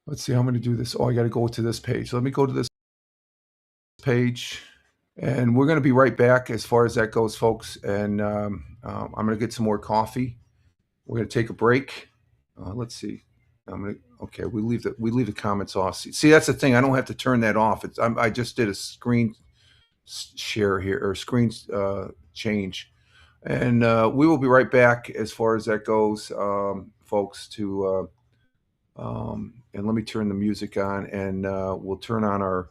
Let's see. I'm going to do this. Oh, I got to go to this page. Let me go to this page. And we're going to be right back as far as that goes, folks. And I'm going to get some more coffee. We're going to take a break. Let's see. Okay. We leave the comments off. See, that's the thing. I don't have to turn that off. I just did a screen share here or screen change, and we will be right back as far as that goes, folks. And let me turn the music on, and we'll turn on our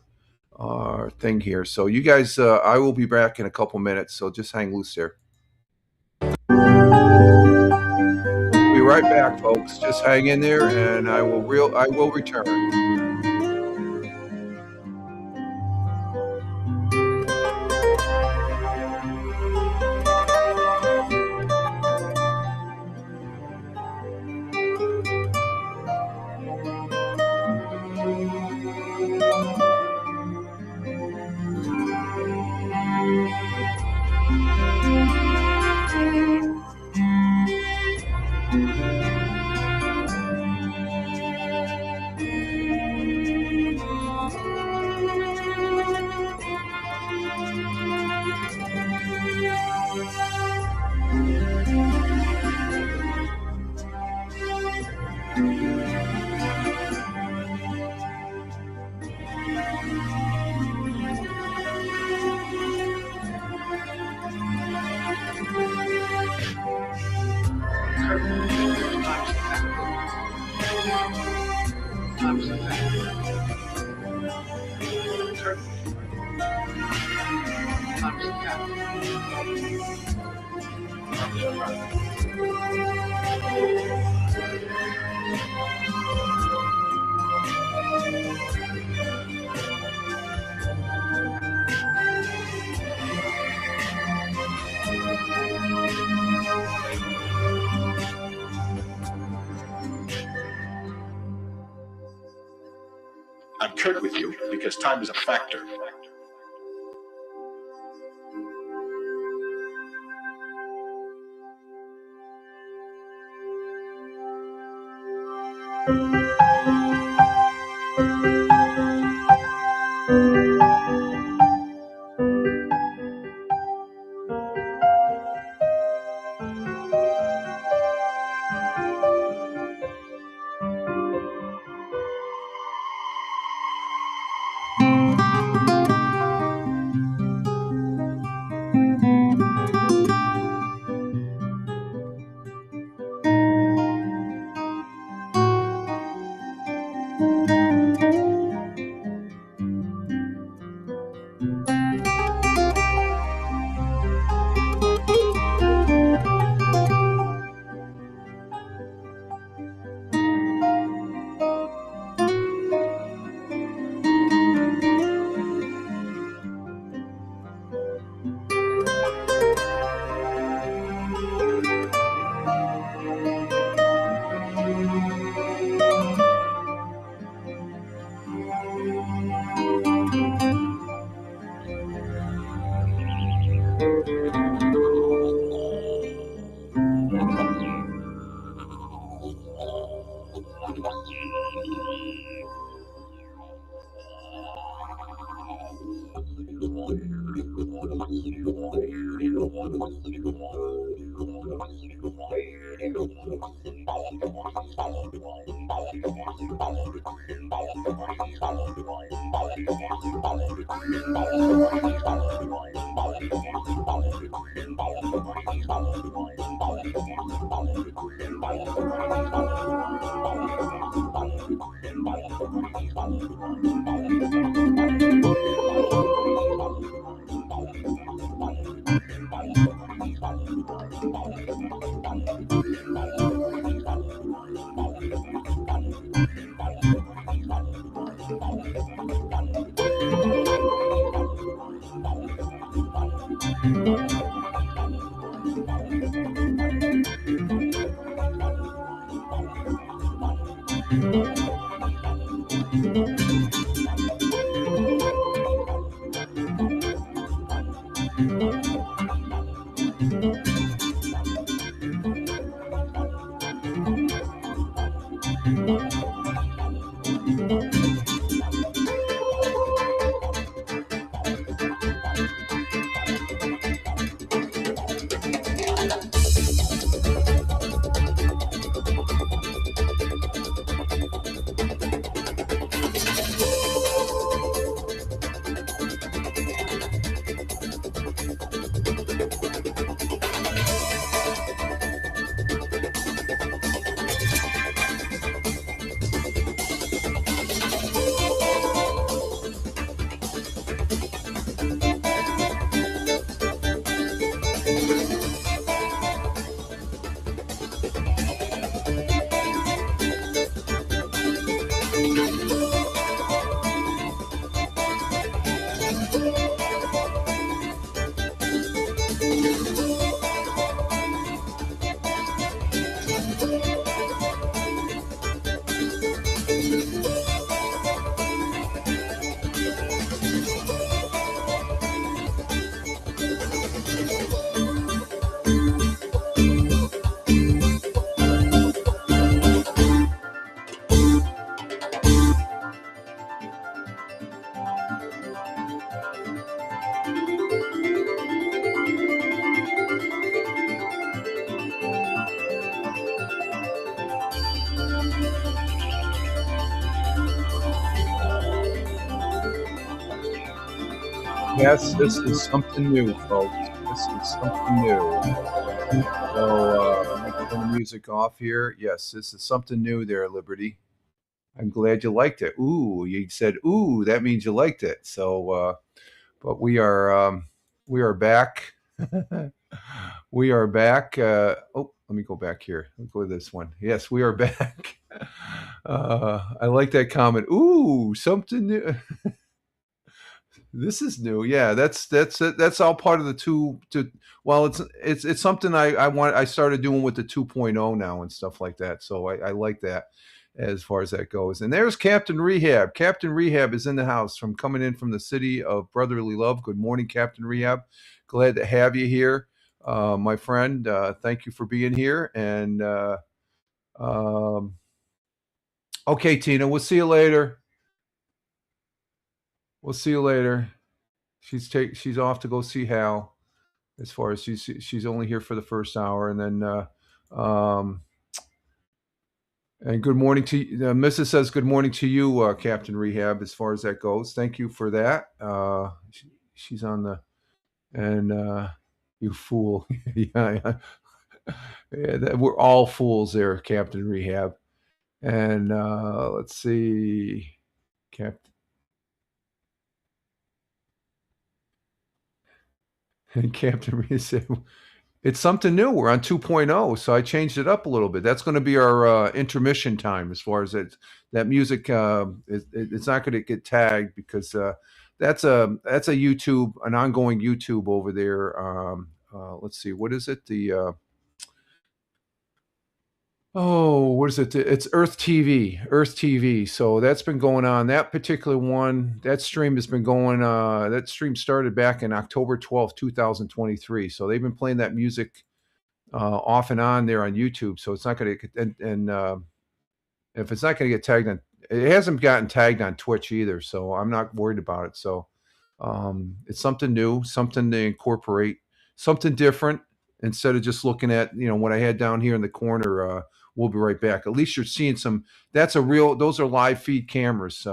thing here. So you guys, I will be back in a couple minutes. So just hang loose there. Be right back, folks. Just hang in there, and I will return. I'm curt with you because time is a factor. Yes, this is something new, folks. This is something new. So I'm going to turn the music off here. Yes, this is something new there, Liberty. I'm glad you liked it. Ooh, you said, ooh, that means you liked it. So, but we are back. We are back. Oh, let me go back here. Let's go to this one. Yes, we are back. I like that comment. Ooh, something new. This is new. Yeah, that's all part of the well, it's something I started doing with the 2.0 now and stuff like that. So I like that as far as that goes. And there's Captain Rehab. Captain Rehab is in the house coming in from the city of brotherly love. Good morning, Captain Rehab. Glad to have you here, my friend. Thank you for being here. And okay, Tina, we'll see you later. We'll see you later. She's off to go see Hal. As far as she's only here for the first hour, and then and good morning to Mrs. says good morning to you, Captain Rehab. As far as that goes, thank you for that. She's on the and you fool. Yeah, we're all fools there, Captain Rehab. And let's see, Captain. And Captain Rehab said, it's something new. We're on 2.0, so I changed it up a little bit. That's going to be our intermission time as far as that music. It's not going to get tagged because that's a YouTube, an ongoing YouTube over there. Let's see, what is it? What is it? It's Earth TV. So that's been going on. That particular one, that stream has been going. That stream started back in October 12th, 2023. So they've been playing that music off and on there on YouTube. So it's not going to, and if it's not going to get tagged on, it hasn't gotten tagged on Twitch either. So I'm not worried about it. So it's something new, something to incorporate, something different instead of just looking at, what I had down here in the corner. We'll be right back. At least you're seeing some. Those are live feed cameras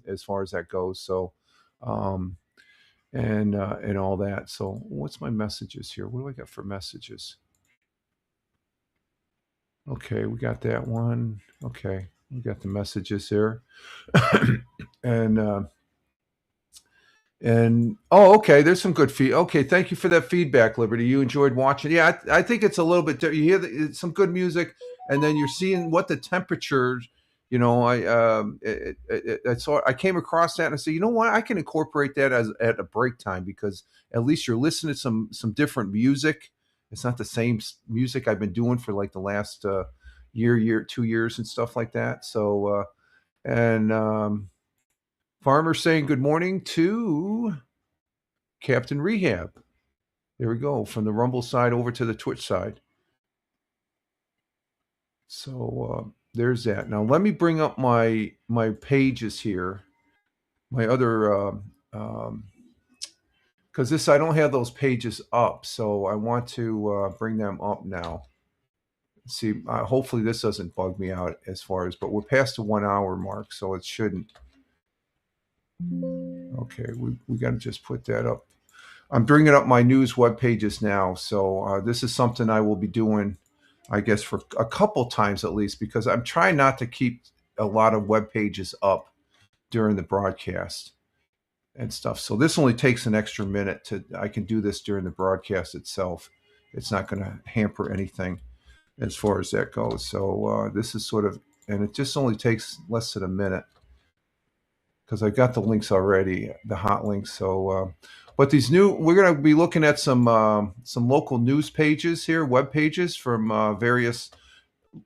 as far as that goes. So, and all that. So, what's my messages here? What do I got for messages? Okay, we got that one. Okay, we got the messages here, and okay, there's some good feed. Okay, thank you for that feedback, Liberty. You enjoyed watching. Yeah, I think it's a little bit. You hear some good music. And then you're seeing what the temperatures, You know, I saw, I came across that and I said, you know what, I can incorporate that as at a break time, because at least you're listening to some different music. It's not the same music I've been doing for like the last year, 2 years and stuff like that. So and Farmer saying good morning to Captain Rehab. There we go, from the Rumble side over to the Twitch side. So there's that. Now let me bring up my pages here, my other because this, I don't have those pages up, so I want to bring them up now. See, hopefully this doesn't bug me out as far as, but we're past the 1 hour mark, so it shouldn't. Okay, we got to just put that up. I'm bringing up my news web pages now, so this is something I will be doing, I guess, for a couple times at least, because I'm trying not to keep a lot of web pages up during the broadcast and stuff. So this only takes an extra minute I can do this during the broadcast itself. It's not going to hamper anything as far as that goes. So this is sort of, and it just only takes less than a minute because I got the links already, the hot links. So, but these we're going to be looking at some local news pages here, web pages from various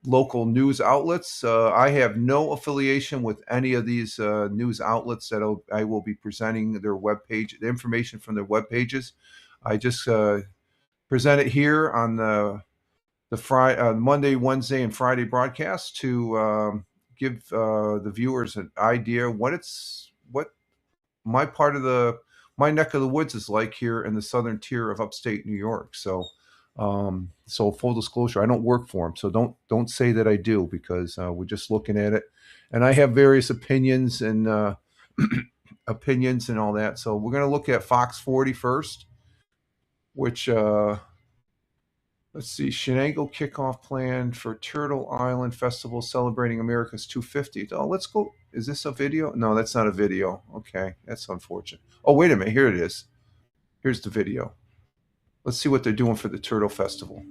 local news outlets. I have no affiliation with any of these news outlets that I will be presenting their web page, the information from their web pages. I just present it here on the Friday, Monday, Wednesday, and Friday broadcast to give the viewers an idea what my part of my neck of the woods is like here in the southern tier of upstate New York. So. So full disclosure, I don't work for them, so don't say that I do, because we're just looking at it, and I have various opinions and opinions and all that. So we're going to look at Fox 40 first, which let's see, Shenango kickoff plan for Turtle Island Festival celebrating America's 250th. Oh, let's go. Is this a video? No, that's not a video. Okay, that's unfortunate. Oh, wait a minute. Here it is. Here's the video. Let's see what they're doing for the Turtle Festival.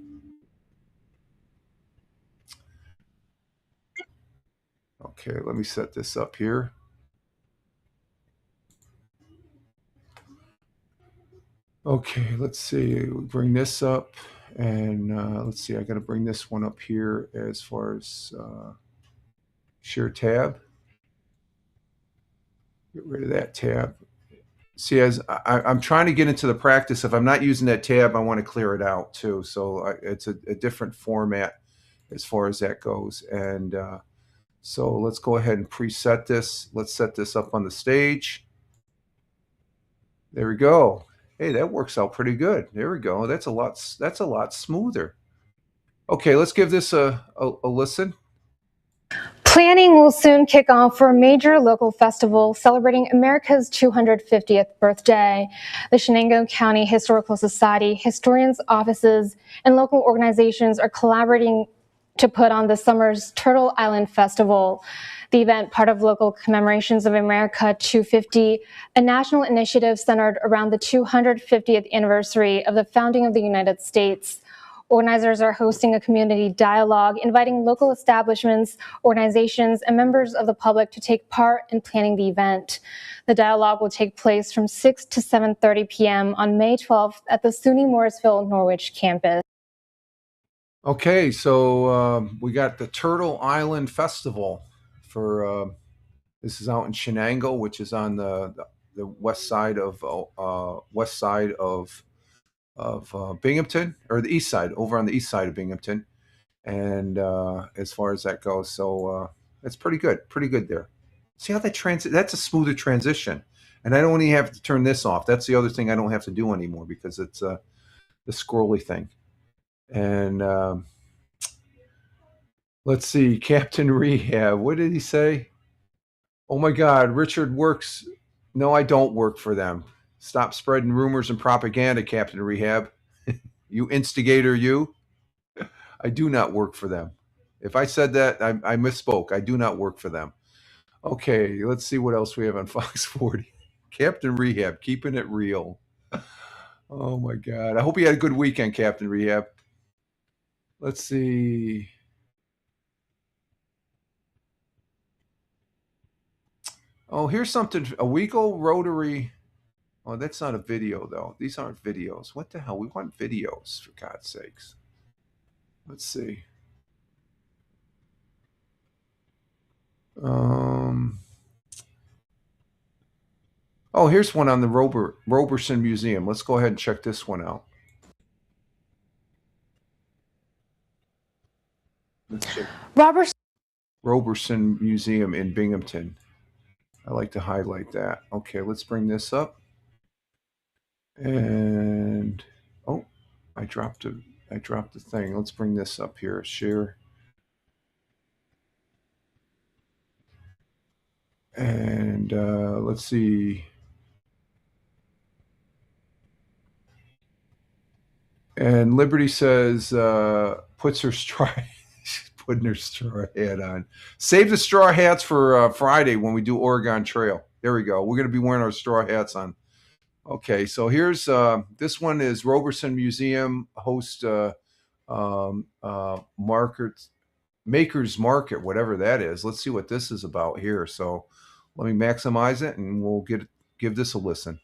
Okay, let me set this up here. Okay, let's see. We bring this up, and let's see. I got to bring this one up here as far as share tab. Get rid of that tab. See, as I'm trying to get into the practice, if I'm not using that tab, I want to clear it out too. So it's a different format as far as that goes. And so let's go ahead and preset this. Let's set this up on the stage. There we go. Hey, that works out pretty good. There we go. That's a lot smoother. Okay, let's give this a listen. Planning will soon kick off for a major local festival celebrating America's 250th birthday. The Shenango County Historical Society, historians' offices, and local organizations are collaborating to put on the summer's Turtle Island Festival. The event, part of local commemorations of America 250, a national initiative centered around the 250th anniversary of the founding of the United States. Organizers are hosting a community dialogue, inviting local establishments, organizations, and members of the public to take part in planning the event. The dialogue will take place from 6 to 7:30 p.m. on May 12th at the SUNY Morrisville Norwich campus. Okay, so we got the Turtle Island Festival for this is out in Shenango, which is on the west side of Binghamton, or the east side, over on the east side of Binghamton. And as far as that goes, so it's pretty good there. See how that that's a smoother transition, and I don't even have to turn this off. That's the other thing I don't have to do anymore, because it's the scrolly thing. And let's see, Captain Rehab, what did he say? Oh my God, Richard works. No, I don't work for them. Stop spreading rumors and propaganda, Captain Rehab. You instigator, you. I do not work for them. If I said that, I misspoke. I do not work for them. Okay, let's see what else we have on Fox 40. Captain Rehab, keeping it real. Oh my God. I hope you had a good weekend, Captain Rehab. Let's see. Oh, here's something. A Wego Rotary. Oh, that's not a video though. These aren't videos. What the hell? We want videos, for God's sakes. Let's see. Oh, here's one on the Roberson Museum. Let's go ahead and check this one out. Let's check Roberson Museum in Binghamton. I like to highlight that. Okay, let's bring this up. And oh, I dropped the thing. Let's bring this up here. Share. And let's see. And Liberty says, puts her straw, she's putting her straw hat on. Save the straw hats for Friday when we do Oregon Trail. There we go. We're going to be wearing our straw hats on. Okay, so here's, this one is Roberson Museum host Maker's Market, whatever that is. Let's see what this is about here. So let me maximize it and we'll give this a listen.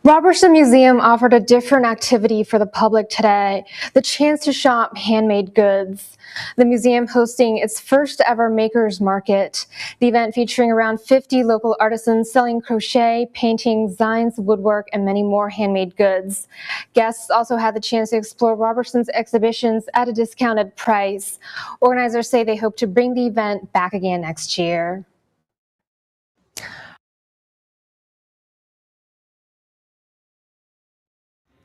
Roberson Museum offered a different activity for the public today, the chance to shop handmade goods. The museum hosting its first ever Maker's Market. The event featuring around 50 local artisans selling crochet, painting, designs, woodwork, and many more handmade goods. Guests also had the chance to explore Roberson's exhibitions at a discounted price. Organizers say they hope to bring the event back again next year.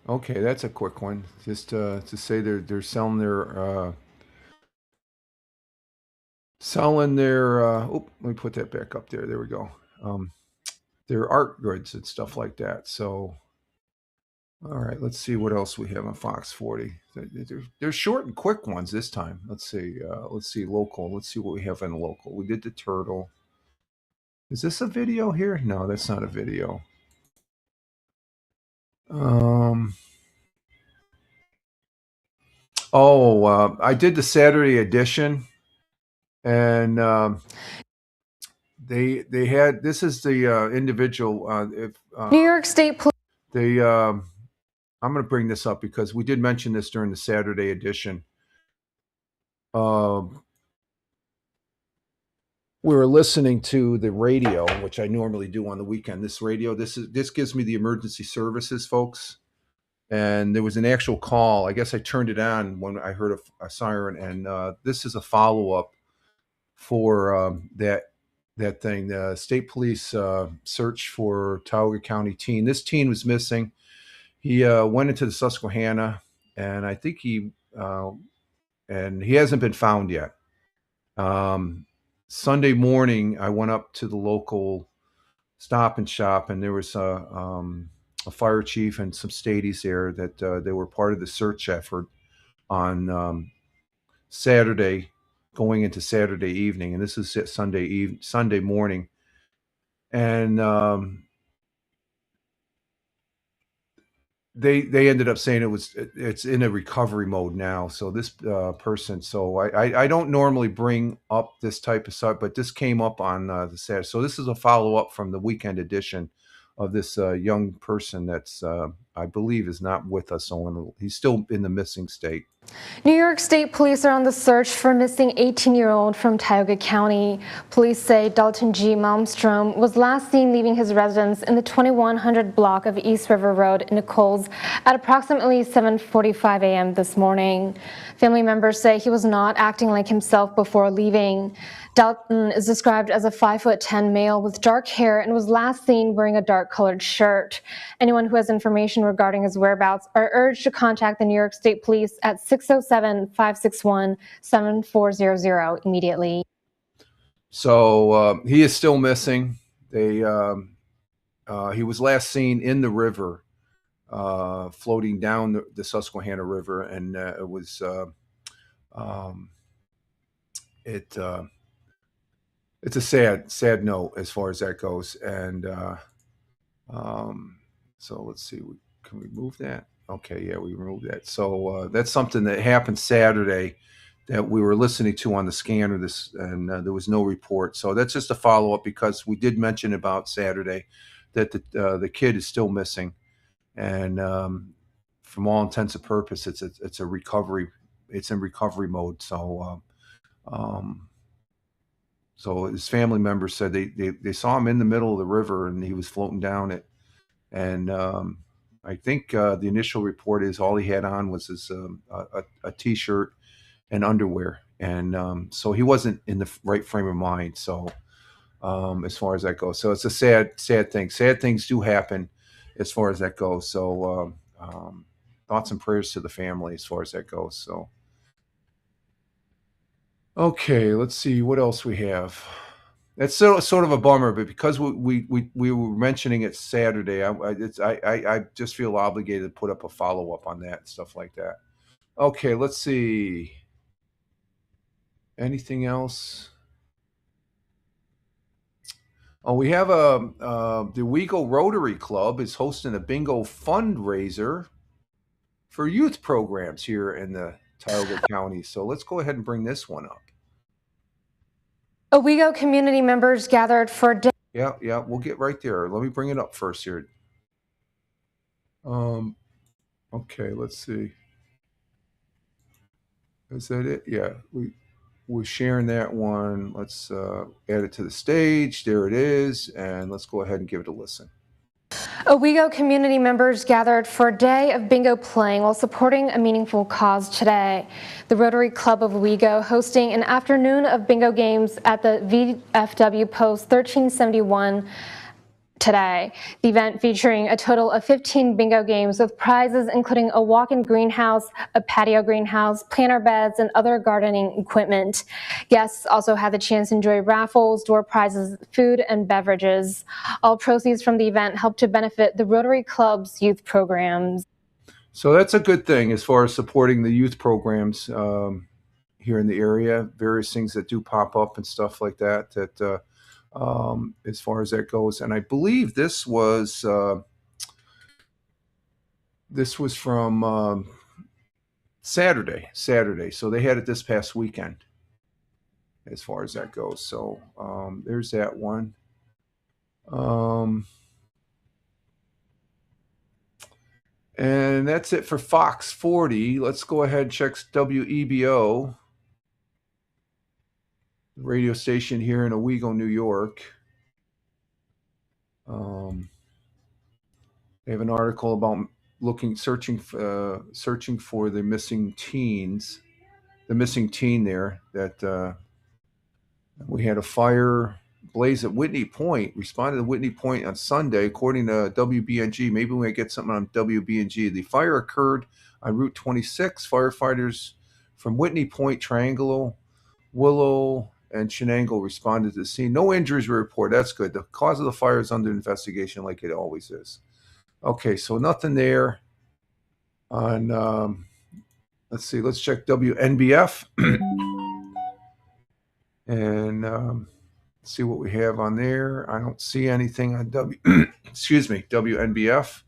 Okay, that's a quick one. Just to say they're selling their oh, let me put that back up there. There we go. Their art goods and stuff like that. So, all right, let's see what else we have on Fox 40. They're short and quick ones this time. Let's see local. Let's see what we have in local. We did the turtle. Is this a video here? No, that's not a video. I did the Saturday edition, and they had, this is the individual. New York State Police. I'm going to bring this up because we did mention this during the Saturday edition. We were listening to the radio, which I normally do on the weekend. This radio, this gives me the emergency services, folks. And there was an actual call. I guess I turned it on when I heard a siren, and this is a follow-up for that thing. The state police search for Tioga County teen. This teen was missing. He went into the Susquehanna, and I think he hasn't been found yet. Sunday morning, I went up to the local Stop and Shop, and there was a fire chief and some stadies there that they were part of the search effort on Saturday, going into Saturday evening, and this is Sunday morning, and they ended up saying it's in a recovery mode now. So this person, so I don't normally bring up this type of stuff, but this came up on the Saturday. So this is a follow up from the weekend edition of this young person that's I believe is not with us. So he's still in the missing state. New York State Police are on the search for a missing 18-year-old from Tioga County. Police say Dalton G. Malmstrom was last seen leaving his residence in the 2100 block of East River Road in Nichols at approximately 7:45 a.m. this morning. Family members say he was not acting like himself before leaving. Dalton is described as a 5'10" male with dark hair and was last seen wearing a dark-colored shirt. Anyone who has information regarding his whereabouts are urged to contact the New York State Police at 607-561-7400 immediately. So he is still missing. He was last seen in the river, floating down the Susquehanna River, and it was it's a sad note as far as that goes. And so let's see, can we move that? Okay, yeah, we removed that. So that's something that happened Saturday. that we were listening to on the scanner. There was no report. So that's just a follow up because we did mention about Saturday that the kid is still missing, and from all intents and purposes, it's a recovery. It's in recovery mode. So his family members said they saw him in the middle of the river and he was floating down it. And I think the initial report is all he had on was his a t-shirt and underwear, and so he wasn't in the right frame of mind. So as far as that goes, so it's a sad thing. Sad things do happen as far as that goes. So thoughts and prayers to the family as far as that goes. So okay, let's see what else we have. It's sort of a bummer, but because we were mentioning it Saturday, I just feel obligated to put up a follow up on that and stuff like that. Okay, let's see. Anything else? Oh, we have the Wego Rotary Club is hosting a bingo fundraiser for youth programs here in the Tioga County. So let's go ahead and bring this one up. Owego community members gathered for Yeah, we'll get right there. Let me bring it up first here. Okay, let's see. Is that it? Yeah, we're sharing that one. Let's add it to the stage. There it is, and let's go ahead and give it a listen. Owego community members gathered for a day of bingo playing while supporting a meaningful cause today. The Rotary Club of Owego hosting an afternoon of bingo games at the VFW Post 1371 today. The event featuring a total of 15 bingo games with prizes including a walk-in greenhouse, a patio greenhouse, planter beds, and other gardening equipment. Guests also had the chance to enjoy raffles, door prizes, food, and beverages. All proceeds from the event help to benefit the Rotary Club's youth programs. So that's a good thing as far as supporting the youth programs here in the area, various things that do pop up and stuff like that, as far as that goes. And I believe this was from Saturday. So they had it this past weekend as far as that goes. So there's that one. And that's it for Fox 40. Let's go ahead and check WEBO, radio station here in Owego, New York. They have an article about searching for the missing teens, the missing teen there. That we had a fire blaze at Whitney Point. Responded to Whitney Point on Sunday, according to WBNG. Maybe we might get something on WBNG. The fire occurred on Route 26. Firefighters from Whitney Point, Triangle, Willow, and Shenango responded to the scene. No injuries were reported. That's good. The cause of the fire is under investigation, like it always is. Okay, so nothing there. On let's see. Let's check WNBF and see what we have on there. I don't see anything on WNBF.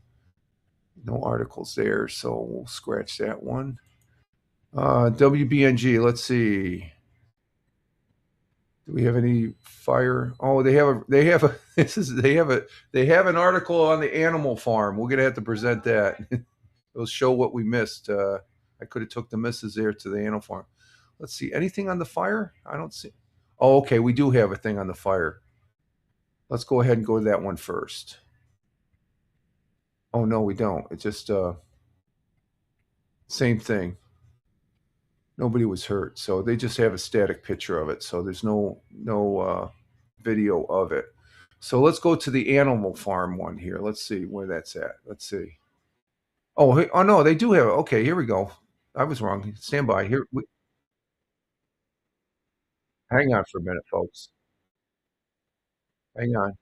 No articles there, so we'll scratch that one. WBNG. Let's see. Do we have any fire? Oh, they have an article on the animal farm. We're gonna have to present that. It'll show what we missed. I could have took the misses there to the animal farm. Let's see. Anything on the fire? I don't see. Oh, okay. We do have a thing on the fire. Let's go ahead and go to that one first. Oh no, we don't. It's just same thing. Nobody was hurt, so they just have a static picture of it. So there's no video of it. So let's go to the animal farm one here. Let's see where that's at. Let's see. Oh no, they do have it. Okay, here we go. I was wrong. Stand by here. Hang on for a minute, folks. Hang on.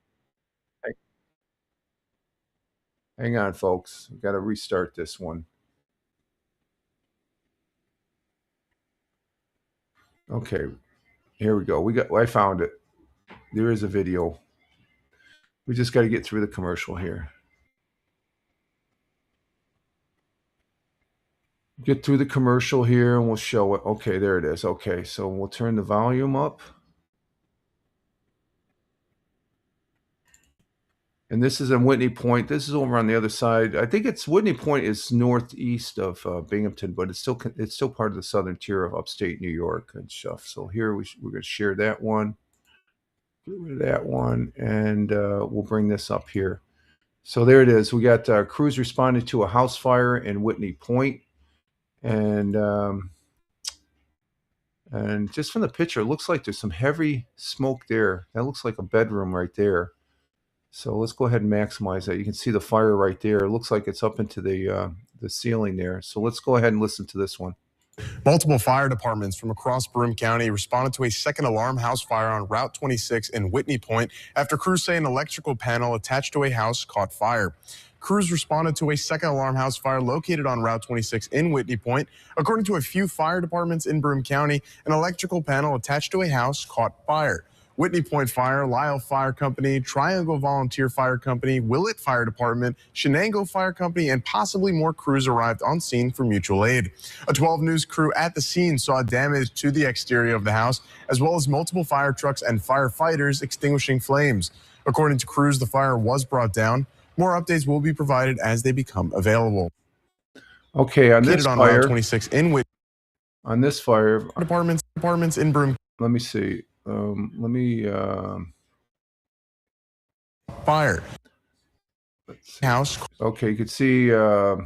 Hang on, folks. We've got to restart this one. Okay, here we go. I found it. There is a video. We just got to get through the commercial here. get through the commercial here and we'll show it. Okay, there it is. Okay, so we'll turn the volume up. And this is in Whitney Point. This is over on the other side. I think it's Whitney Point is northeast of Binghamton, but it's still part of the southern tier of upstate New York and stuff. So here we're going to share that one, get rid of that one, and we'll bring this up here. So there it is. We got crews responding to a house fire in Whitney Point, and just from the picture, it looks like there's some heavy smoke there. That looks like a bedroom right there. So let's go ahead and maximize that. You can see the fire right there. It looks like it's up into the ceiling there. So let's go ahead and listen to this one. Multiple fire departments from across Broome County responded to a second alarm house fire on Route 26 in Whitney Point after crews say an electrical panel attached to a house caught fire. Crews responded to a second alarm house fire located on Route 26 in Whitney Point. According to a few fire departments in Broome County, an electrical panel attached to a house caught fire. Whitney Point Fire, Lyle Fire Company, Triangle Volunteer Fire Company, Willett Fire Department, Shenango Fire Company, and possibly more crews arrived on scene for mutual aid. A 12 News crew at the scene saw damage to the exterior of the house, as well as multiple fire trucks and firefighters extinguishing flames. According to crews, the fire was brought down. More updates will be provided as they become available. Okay, on this fire, Route 26 in Whitney. On this fire, departments in Broome. Let me see. Fire. House. Okay, you can see it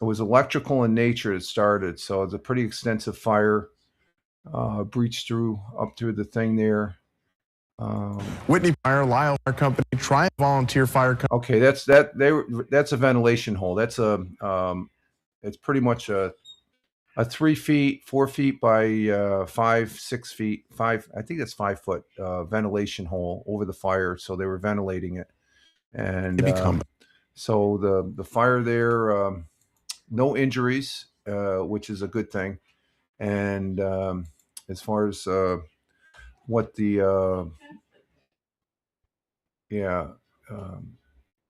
was electrical in nature. It started, so it's a pretty extensive fire. Breached up through the thing there. Whitney Fire, Lyle Fire Company, Triumph Volunteer Fire Company. Okay, that's a ventilation hole. That's it's pretty much a 3 feet, 4 feet by 5, 6 feet, I think that's 5 foot ventilation hole over the fire. So they were ventilating it, and so the fire there, no injuries, which is a good thing. And as far as what the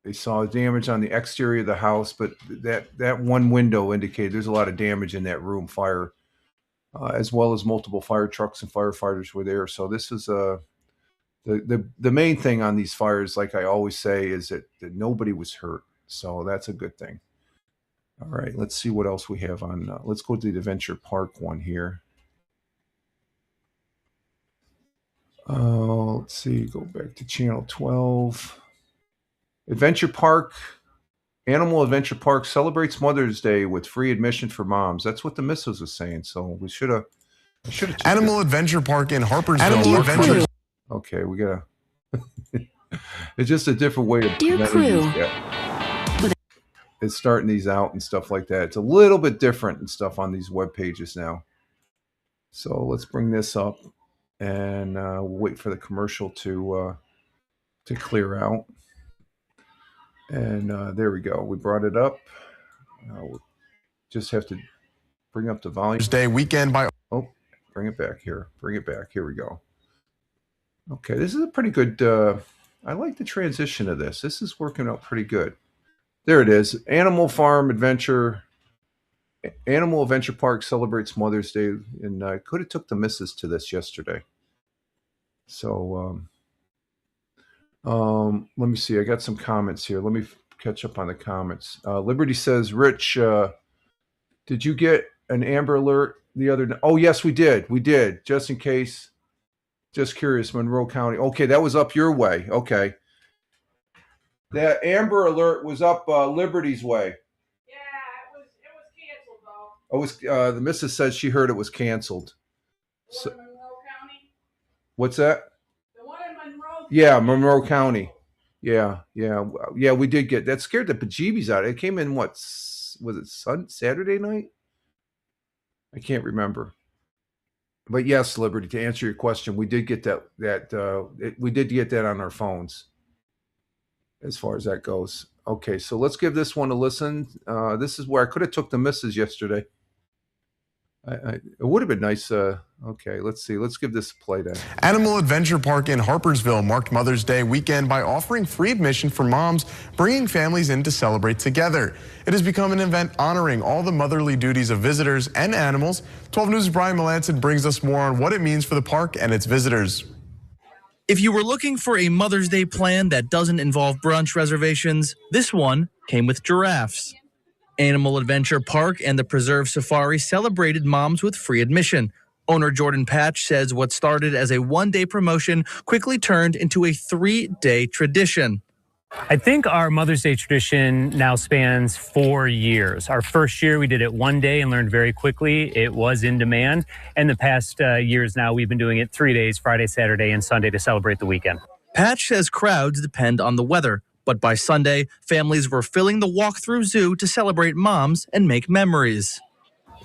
they saw damage on the exterior of the house, but that one window indicated there's a lot of damage in that room fire, as well as multiple fire trucks and firefighters were there. So this is the main thing on these fires, like I always say, is that nobody was hurt. So that's a good thing. All right, let's see what else we have on. Let's go to the Adventure Park one here. Let's see, go back to channel 12. Animal Adventure Park celebrates Mother's Day with free admission for moms. That's what the missus was saying. So we should have. Animal Adventure Park in Harpersville. Okay, we gotta. It's just a different way of. Dear crew. It's starting these out and stuff like that. It's a little bit different and stuff on these web pages now. So let's bring this up, and we'll wait for the commercial to clear out. And there we go. We brought it up. We'll just have to bring up the volume. Day weekend by. Oh, bring it back here. Bring it back. Here we go. Okay, this is a pretty good. I like the transition of this. This is working out pretty good. There it is. Animal Adventure Park celebrates Mother's Day, and I could have took the missus to this yesterday. So. Let me see. I got some comments here. Let me catch up on the comments. Liberty says, Rich, did you get an Amber Alert the other night? Oh, yes, we did. We did. Just in case. Just curious, Monroe County. Okay, that was up your way. Okay. That Amber Alert was up Liberty's way. Yeah, it was canceled though. Oh, it was, the missus says she heard it was canceled. So, Monroe County? What's that? Monroe. Yeah, Monroe County. Yeah. We did get that. Scared the bejeebies out. It came in was it Saturday night? I can't remember. But yes, Liberty. To answer your question, we did get we did get that on our phones. As far as that goes. Okay, so let's give this one a listen. This is where I could have took the missus yesterday. It would have been nice. Okay, let's see. Let's give this a play then. Animal Adventure Park in Harpersville marked Mother's Day weekend by offering free admission for moms, bringing families in to celebrate together. It has become an event honoring all the motherly duties of visitors and animals. 12 News' Brian Melanson brings us more on what it means for the park and its visitors. If you were looking for a Mother's Day plan that doesn't involve brunch reservations, this one came with giraffes. Animal Adventure Park and the Preserve Safari celebrated moms with free admission. Owner Jordan Patch says what started as a one-day promotion quickly turned into a 3-day tradition. I think our Mother's Day tradition now spans 4 years. Our first year we did it one day and learned very quickly. It was in demand. And the past years now we've been doing it 3 days, Friday, Saturday, and Sunday to celebrate the weekend. Patch says crowds depend on the weather, but by Sunday, families were filling the walk-through zoo to celebrate moms and make memories.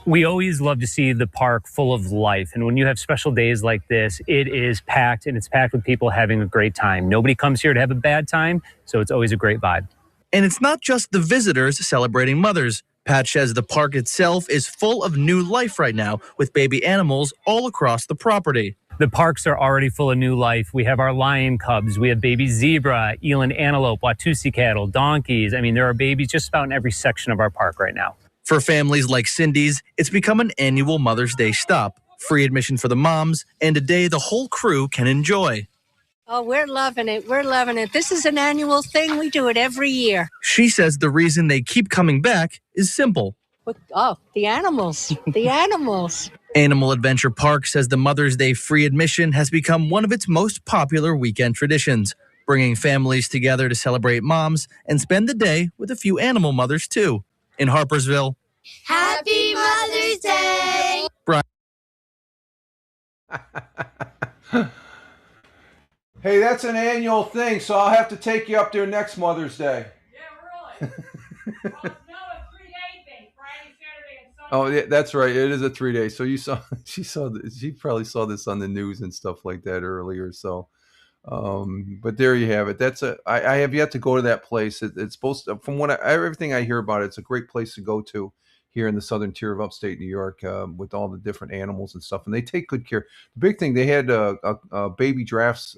We always love to see the park full of life. And when you have special days like this, it is packed, and it's packed with people having a great time. Nobody comes here to have a bad time, so it's always a great vibe. And it's not just the visitors celebrating mothers. Patch says the park itself is full of new life right now, with baby animals all across the property. The parks are already full of new life. We have our lion cubs, we have baby zebra, eland antelope, Watusi cattle, donkeys. I mean, there are babies just about in every section of our park right now. For families like Cindy's, it's become an annual Mother's Day stop. Free admission for the moms, and a day the whole crew can enjoy. Oh, we're loving it. We're loving it. This is an annual thing. We do it every year. She says the reason they keep coming back is simple. Oh, the animals. The animals. Animal Adventure Park says the Mother's Day free admission has become one of its most popular weekend traditions, bringing families together to celebrate moms and spend the day with a few animal mothers, too. In Harpersville, Happy Mother's Day! Brian. Hey, that's an annual thing, so I'll have to take you up there next Mother's Day. Yeah, really. Well, no, a 3-day thing. Friday, Saturday, and Sunday. Oh, yeah, that's right. It is a 3-day. So she probably saw this on the news and stuff like that earlier. So, but there you have it. I have yet to go to that place. It's supposed to, from everything I hear about it, it's a great place to go to here in the southern tier of upstate New York, with all the different animals and stuff. And they take good care. The big thing, they had baby giraffes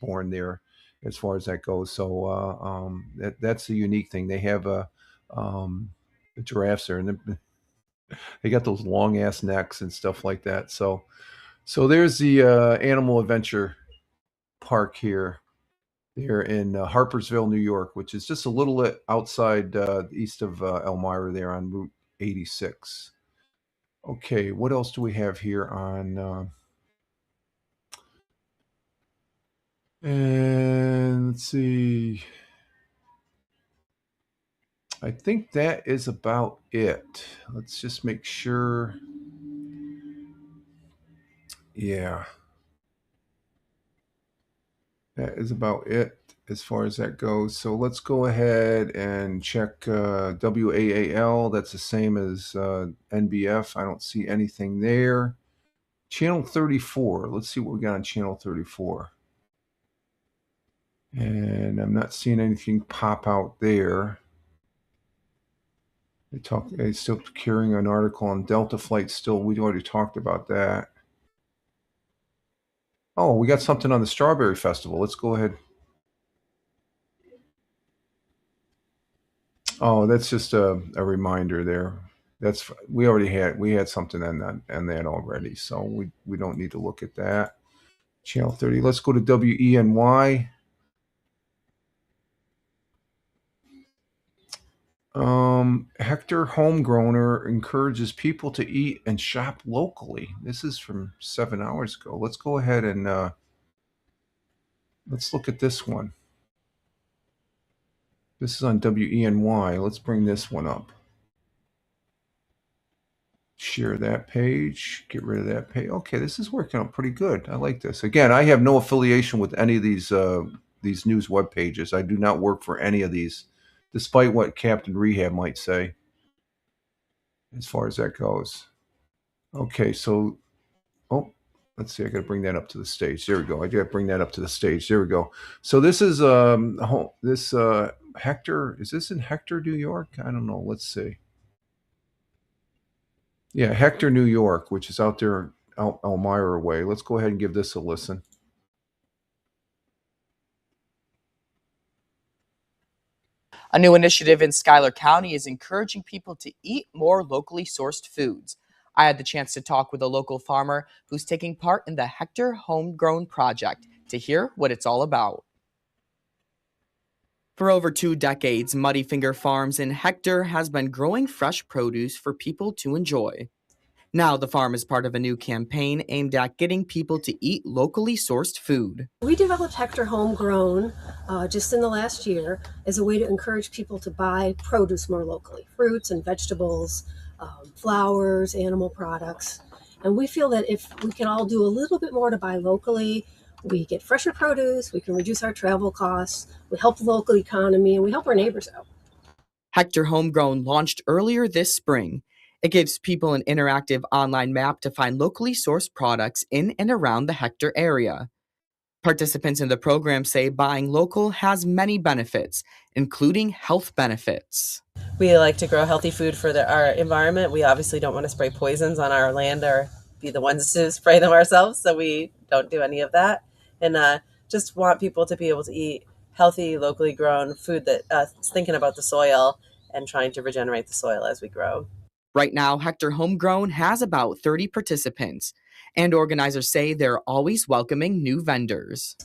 born there, as far as that goes. So that's the unique thing. They have the giraffes there, and they got those long ass necks and stuff like that. So there's the Animal Adventure Park here in Harpersville, New York, which is just a little outside east of Elmira there on Route 86. Okay, what else do we have here on? And let's see. I think that is about it. Let's just make sure. Yeah. That is about it as far as that goes. So let's go ahead and check WAAL. That's the same as NBF. I don't see anything there. Channel 34. Let's see what we got on Channel 34. And I'm not seeing anything pop out there. They're still procuring an article on Delta Flight still. We already talked about that. Oh, we got something on the Strawberry Festival. Let's go ahead. Oh, that's just a reminder there. We had something on that already, so we don't need to look at that. Channel 30. Let's go to WENY. Hector Homegrowner encourages people to eat and shop locally. This is from 7 hours ago. Let's go ahead and let's look at this one. This is on WENY. Let's bring this one up. Share that page. Get rid of that page. Okay, this is working out pretty good. I like this. Again, I have no affiliation with any of these news web pages. I do not work for any of these, despite what Captain Rehab might say, as far as that goes. Okay, so, let's see. I got to bring that up to the stage. There we go. I got to bring that up to the stage. There we go. So this is Hector. Is this in Hector, New York? I don't know. Let's see. Yeah, Hector, New York, which is out there, Elmira way. Let's go ahead and give this a listen. A new initiative in Schuyler County is encouraging people to eat more locally sourced foods. I had the chance to talk with a local farmer who's taking part in the Hector Homegrown Project to hear what it's all about. For over 2 decades, Muddy Finger Farms in Hector has been growing fresh produce for people to enjoy. Now the farm is part of a new campaign aimed at getting people to eat locally sourced food. We developed Hector Homegrown just in the last year as a way to encourage people to buy produce more locally, fruits and vegetables, flowers, animal products. And we feel that if we can all do a little bit more to buy locally, we get fresher produce, we can reduce our travel costs, we help the local economy, and we help our neighbors out. Hector Homegrown launched earlier this spring. It gives people an interactive online map to find locally sourced products in and around the Hector area. Participants in the program say buying local has many benefits, including health benefits. We like to grow healthy food for our environment. We obviously don't want to spray poisons on our land or be the ones to spray them ourselves, so we don't do any of that. And just want people to be able to eat healthy, locally grown food that is thinking about the soil and trying to regenerate the soil as we grow. Right now, Hector Homegrown has about 30 participants, and organizers say they're always welcoming new vendors.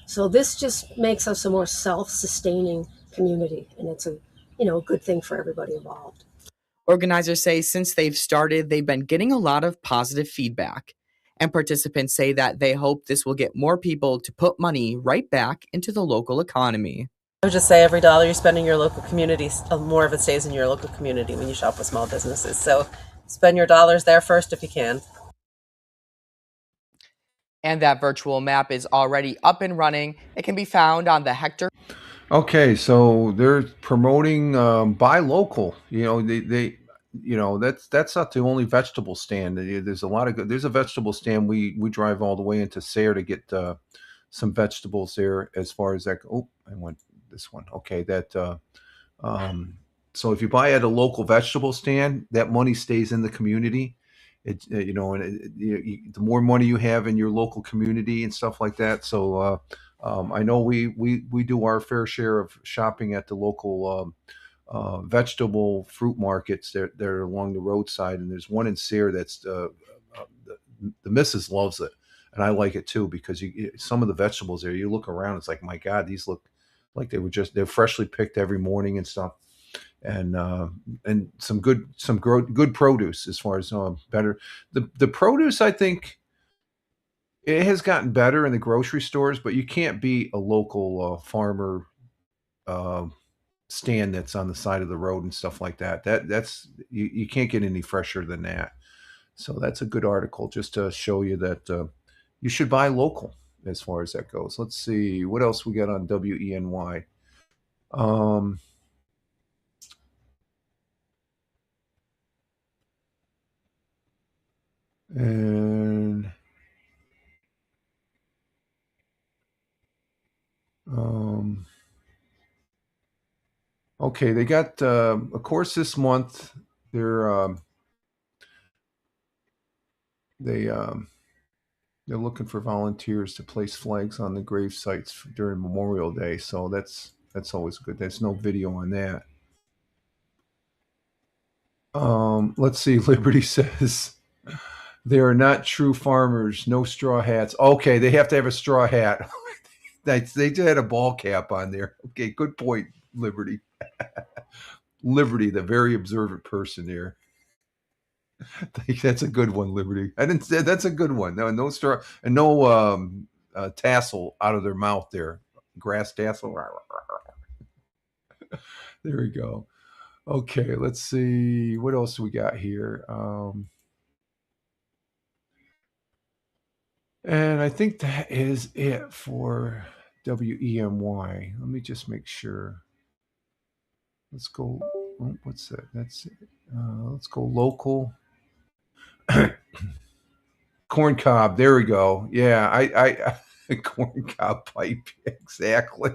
So this just makes us a more self-sustaining community, and it's a good thing for everybody involved. Organizers say since they've started, they've been getting a lot of positive feedback, and participants say that they hope this will get more people to put money right back into the local economy. I would just say every dollar you spend in your local community, more of it stays in your local community when you shop with small businesses. So spend your dollars there first if you can. And that virtual map is already up and running. It can be found on the Hector. Okay, so they're promoting buy local. They that's not the only vegetable stand. There's a lot of good. There's a vegetable stand. We drive all the way into Sayre to get some vegetables there. As far as that, I went this one. Okay, so if you buy at a local vegetable stand, that money stays in the community. The more money you have in your local community and stuff like that. So I know we do our fair share of shopping at the local vegetable fruit markets that are along the roadside, and there's one in Sayre that's the missus loves it, and I like it too because some of the vegetables there, you look around, it's like, my God, these look like they're freshly picked every morning and stuff, and some good produce as far as better the produce. I think it has gotten better in the grocery stores, but you can't beat a local farmer stand that's on the side of the road and stuff like that. That's you can't get any fresher than that. So that's a good article just to show you that you should buy local as far as that goes. Let's see what else we got on WENY. And okay, they got of course this month they're looking for volunteers to place flags on the grave sites during Memorial Day. So that's always good. There's no video on that. Let's see. Liberty says they are not true farmers. No straw hats. Okay, they have to have a straw hat. They had a ball cap on there. Okay, good point, Liberty. Liberty, the very observant person there. That's a good one, Liberty. I didn't say that's a good one. No straw and no tassel out of their mouth there. Grass tassel. There we go. Okay, let's see what else we got here. And I think that is it for WEMY. Let me just make sure. Let's go. Oh, what's that? That's it. Let's go local. Corn cob. There we go. Yeah, I corn cob pipe. Exactly.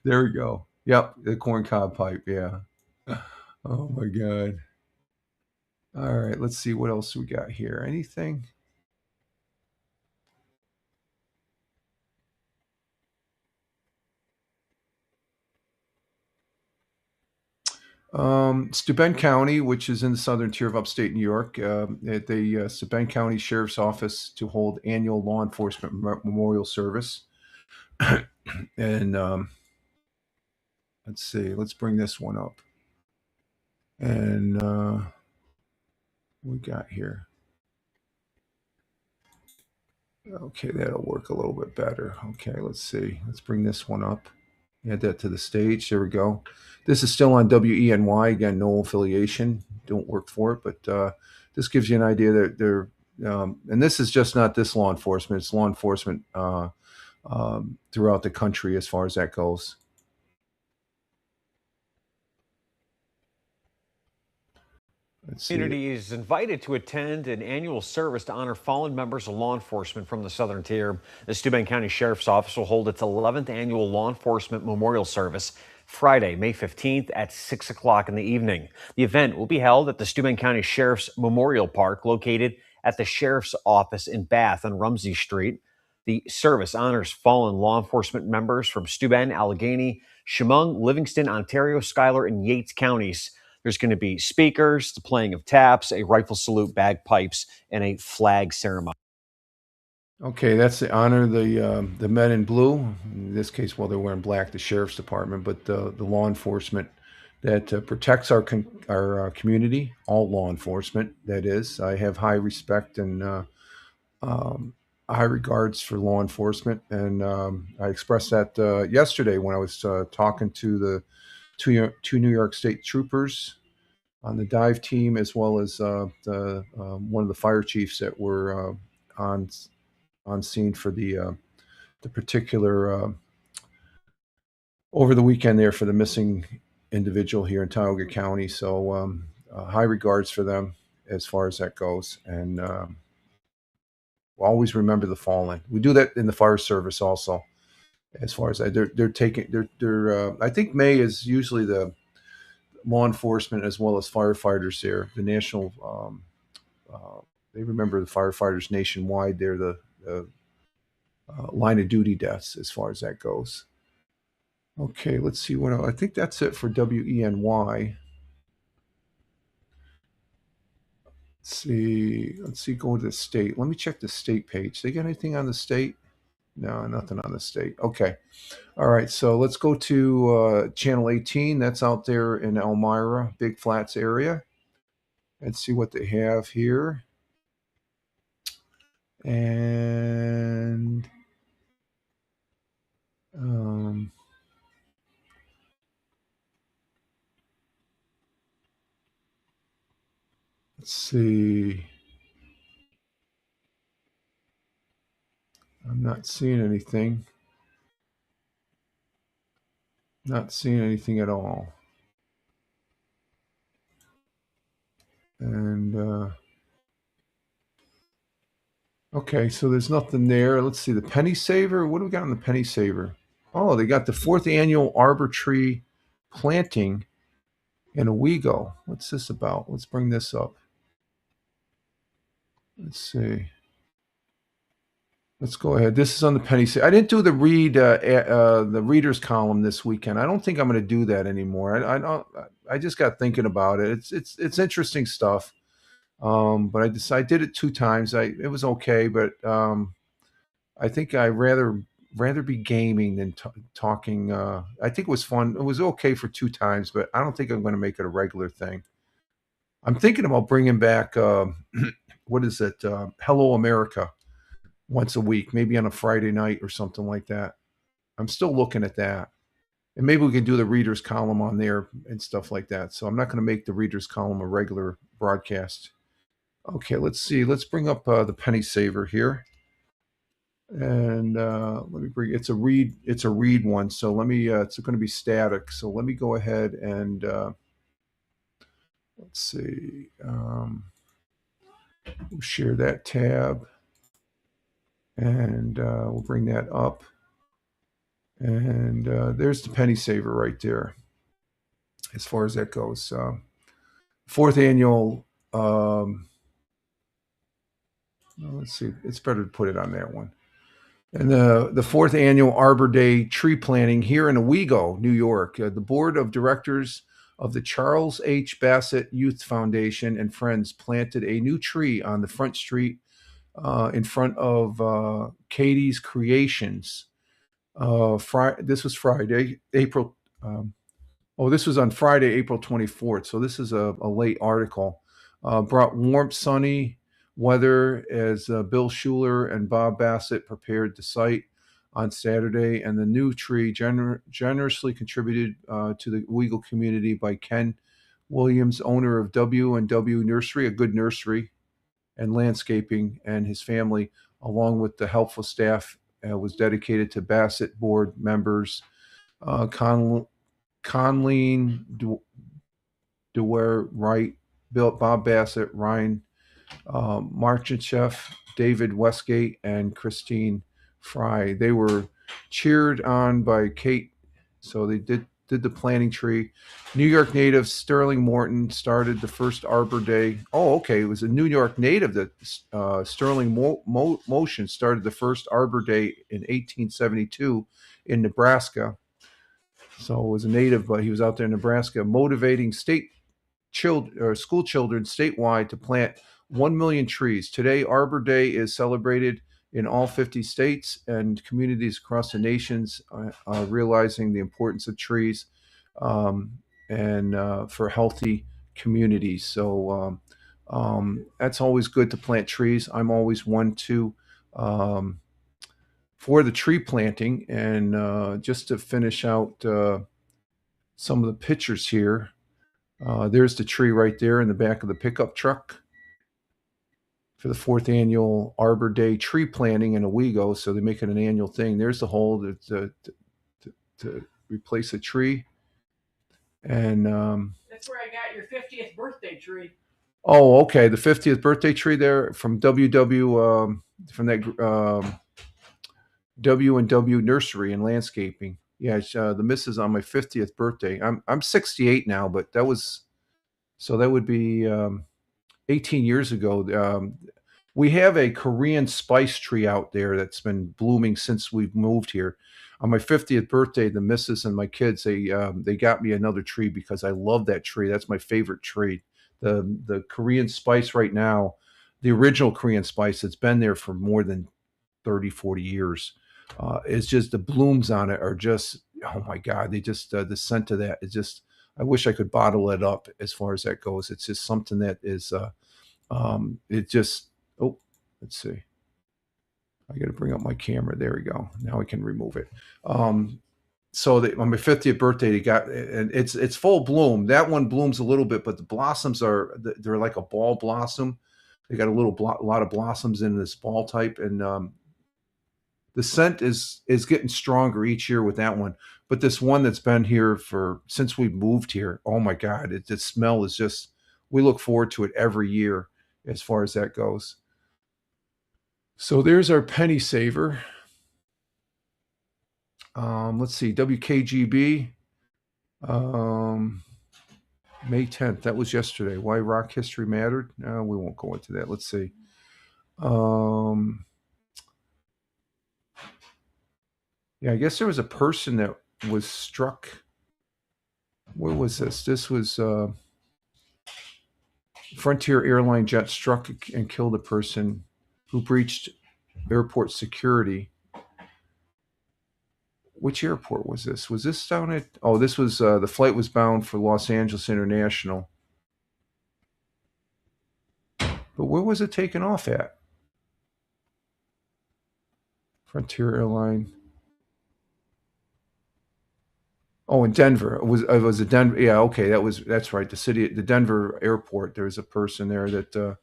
There we go. Yep, the corn cob pipe. Yeah. Oh my God. All right, let's see what else we got here. Anything? Steuben County, which is in the southern tier of upstate New York, at the Steuben County Sheriff's Office to hold annual law enforcement memorial service. And let's see, let's bring this one up. And we got here. Okay, that'll work a little bit better. Okay, let's see. Let's bring this one up. Add that to the stage. There we go. This is still on WENY. Again, no affiliation. Don't work for it, but this gives you an idea that they're, and this is just not this law enforcement. It's law enforcement throughout the country as far as that goes. Community is invited to attend an annual service to honor fallen members of law enforcement from the southern tier. The Steuben County Sheriff's Office will hold its 11th annual law enforcement memorial service Friday, May 15th at 6 o'clock in the evening. The event will be held at the Steuben County Sheriff's Memorial Park, located at the Sheriff's Office in Bath on Rumsey Street. The service honors fallen law enforcement members from Steuben, Allegheny, Chemung, Livingston, Ontario, Schuyler, and Yates counties. There's going to be speakers, the playing of taps, a rifle salute, bagpipes, and a flag ceremony. Okay, that's to honor the men in blue. In this case, well, they're wearing black, the sheriff's department, but the law enforcement that protects our community, all law enforcement, that is. I have high respect and high regards for law enforcement, and I expressed that yesterday when I was talking to the two New York State troopers on the dive team, as well as one of the fire chiefs that were on scene for the particular over the weekend there for the missing individual here in Tioga County. So high regards for them as far as that goes, and we'll always remember the fallen. We do that in the fire service also. As far as they're taking, I think May is usually the law enforcement as well as firefighters there. The national, they remember the firefighters nationwide. They're the line of duty deaths as far as that goes. Okay, let's see what else. I think that's it for WENY. Let's see, go to the state. Let me check the state page. They got anything on the state? No, nothing on the state. Okay. All right. So let's go to channel 18. That's out there in Elmira, Big Flats area. Let's see what they have here. And let's see. I'm not seeing anything. Not seeing anything at all. And okay, so there's nothing there. Let's see the Penny Saver. What do we got on the Penny Saver? Oh, they got the 4th annual arbor tree planting in Owego. What's this about? Let's bring this up. Let's see. Let's go ahead. This is on the Penny Saver. I didn't do the readers column this weekend. I don't think I'm going to do that anymore. I just got thinking about it. It's interesting stuff. But I did it 2 times. It was okay, but I think I rather be gaming than talking. I think it was fun. It was okay for 2 times, but I don't think I'm going to make it a regular thing. I'm thinking about bringing back what is it? Hello America, once a week, maybe on a Friday night or something like that. I'm still looking at that. And maybe we can do the readers column on there and stuff like that. So I'm not going to make the readers column a regular broadcast. Okay, let's see. Let's bring up the Penny Saver here. And let me bring, it's a read one. So let me, it's going to be static. So let me go ahead and let's see. We'll share that tab. And we'll bring that up. And there's the Penny Saver right there, as far as that goes. 4th annual Well, let's see. It's better to put it on that one. And the fourth annual Arbor Day tree planting here in Owego, New York. The board of directors of the Charles H. Bassett Youth Foundation and friends planted a new tree on the front street in front of Katie's Creations. This was Friday, April. This was on Friday, April 24th. So this is a late article. Brought warmth, sunny weather as Bill Schuler and Bob Bassett prepared the site on Saturday, and the new tree generously contributed to the Owego community by Ken Williams, owner of W&W Nursery, a good nursery and landscaping, and his family, along with the helpful staff, was dedicated to Bassett board members Conleen Dewar Wright, Bob Bassett, Ryan Marchinchev, David Westgate, and Christine Fry. They were cheered on by Kate, so they did the planting tree. New York native Sterling Morton started the first Arbor Day. Oh, okay, it was a New York native that Sterling Motion started the first Arbor Day in 1872 in Nebraska. So it was a native, but he was out there in Nebraska, motivating school children statewide to plant 1 million trees. Today, Arbor Day is celebrated in all 50 states and communities across the nations, realizing the importance of trees and for healthy communities. So that's always good to plant trees. I'm always one to for the tree planting. And just to finish out some of the pictures here, there's the tree right there in the back of the pickup truck for the fourth annual Arbor Day tree planting in Owego. So they make it an annual thing. There's the hole to replace a tree. And that's where I got your 50th birthday tree. Oh, okay. The 50th birthday tree there from WW, from that W&W Nursery and Landscaping. Yeah, the missus on my 50th birthday. I'm 68 now, but that would be 18 years ago. We have a Korean spice tree out there that's been blooming since we've moved here. On my 50th birthday, the missus and my kids, they got me another tree because I love that tree. That's my favorite tree. The Korean spice right now, the original Korean spice, it's been there for more than 30, 40 years. It's just the blooms on it are just, oh my God, they just, the scent of that is just, I wish I could bottle it up as far as that goes. It's just something that is, it just, oh, let's see. I got to bring up my camera. There we go. Now I can remove it. So on my 50th birthday, they got, and it's full bloom. That one blooms a little bit, but the blossoms they're like a ball blossom. They got a lot of blossoms in this ball type, and the scent is getting stronger each year with that one. But this one that's been here since we moved here, oh my God, the smell is just, we look forward to it every year as far as that goes. So there's our penny saver. Let's see, WKGB, May 10th. That was yesterday. Why rock history mattered? No, we won't go into that. Let's see. Yeah, I guess there was a person that was struck. Where was this? This was Frontier airline jet struck and killed a person who breached airport security. Which airport was this? Was this down at? Oh, this was the flight was bound for Los Angeles International. But where was it taken off at? Frontier airline. Oh, in Denver. It was a Denver. Yeah, okay, that's right. The Denver airport. There was a person there that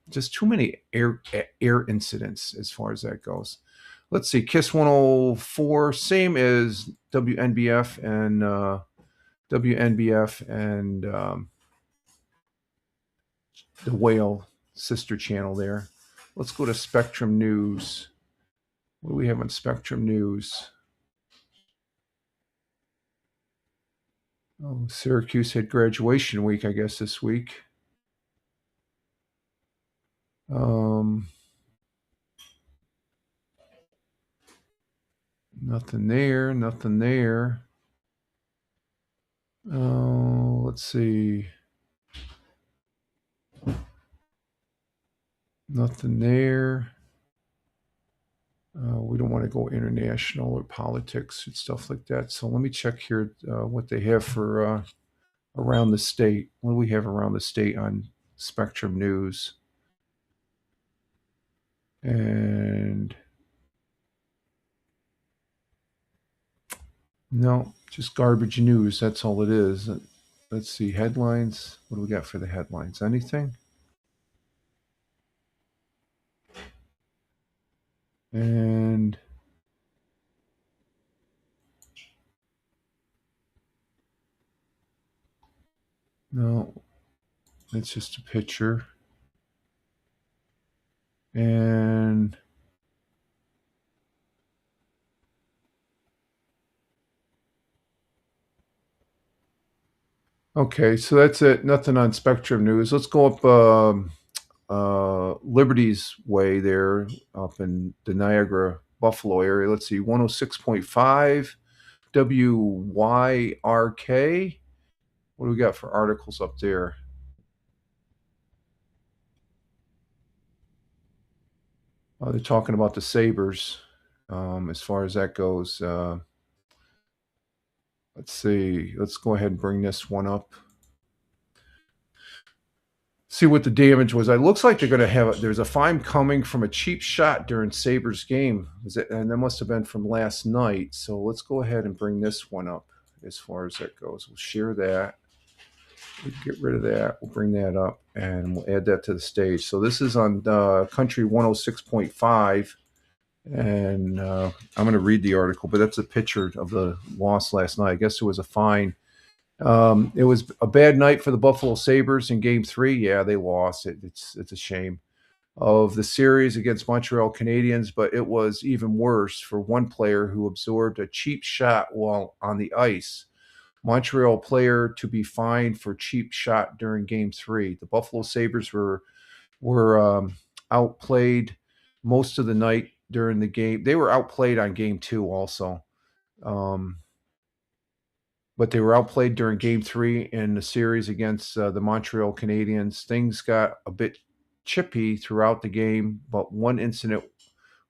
just too many air incidents as far as that goes. Let's see, KISS 104, same as WNBF and the Whale sister channel there. Let's go to Spectrum News. What do we have on Spectrum News? Oh, Syracuse had graduation week, I guess, this week. Nothing there. Nothing there. Oh, let's see. Nothing there. We don't want to go international or politics and stuff like that. So let me check here what they have for around the state. What do we have around the state on Spectrum News? And no, just garbage news. That's all it is. Let's see, headlines. What do we got for the headlines? Anything? And no, it's just a picture. And okay, so that's it. Nothing on Spectrum News. Let's go up Liberty's Way there, up in the Niagara, Buffalo area. Let's see, 106.5 WYRK. What do we got for articles up there? They're talking about the Sabres as far as that goes. Let's see. Let's go ahead and bring this one up. See what the damage was. It looks like they're going to have there's a fine coming from a cheap shot during Sabres game. And that must have been from last night. So let's go ahead and bring this one up as far as that goes. We'll share that. We'll get rid of that. We'll bring that up and we'll add that to the stage. So this is on Country 106.5. And I'm going to read the article, but that's a picture of the loss last night. I guess it was a fine. It was a bad night for the Buffalo Sabres in Game 3. Yeah, they lost. It's a shame of the series against Montreal Canadiens, but it was even worse for one player who absorbed a cheap shot while on the ice. Montreal player to be fined for cheap shot during Game 3. The Buffalo Sabres were outplayed most of the night during the game. They were outplayed on Game 2 also. But they were outplayed during Game 3 in the series against the Montreal Canadiens. Things got a bit chippy throughout the game, but one incident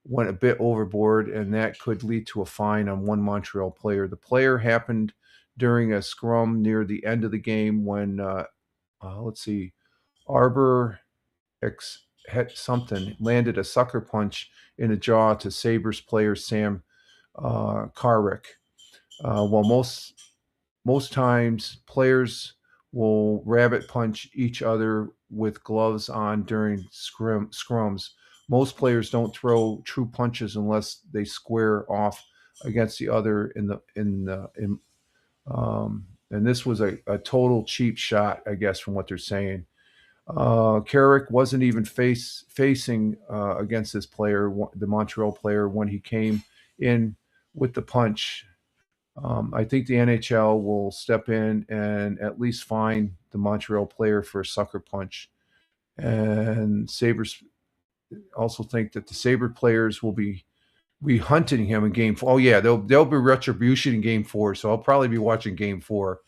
went a bit overboard, and that could lead to a fine on one Montreal player. The player happened during a scrum near the end of the game when, Arbor something landed a sucker punch in the jaw to Sabres player Sam Carrick. While most times players will rabbit punch each other with gloves on during scrums. Most players don't throw true punches unless they square off against the other and this was a total cheap shot, I guess, from what they're saying. Carrick wasn't even facing against this player, the Montreal player, when he came in with the punch. I think the NHL will step in and at least fine the Montreal player for a sucker punch. And Sabres also think that the Sabre players will be hunting him in Game 4. Oh, yeah, there'll be retribution in Game 4, so I'll probably be watching Game 4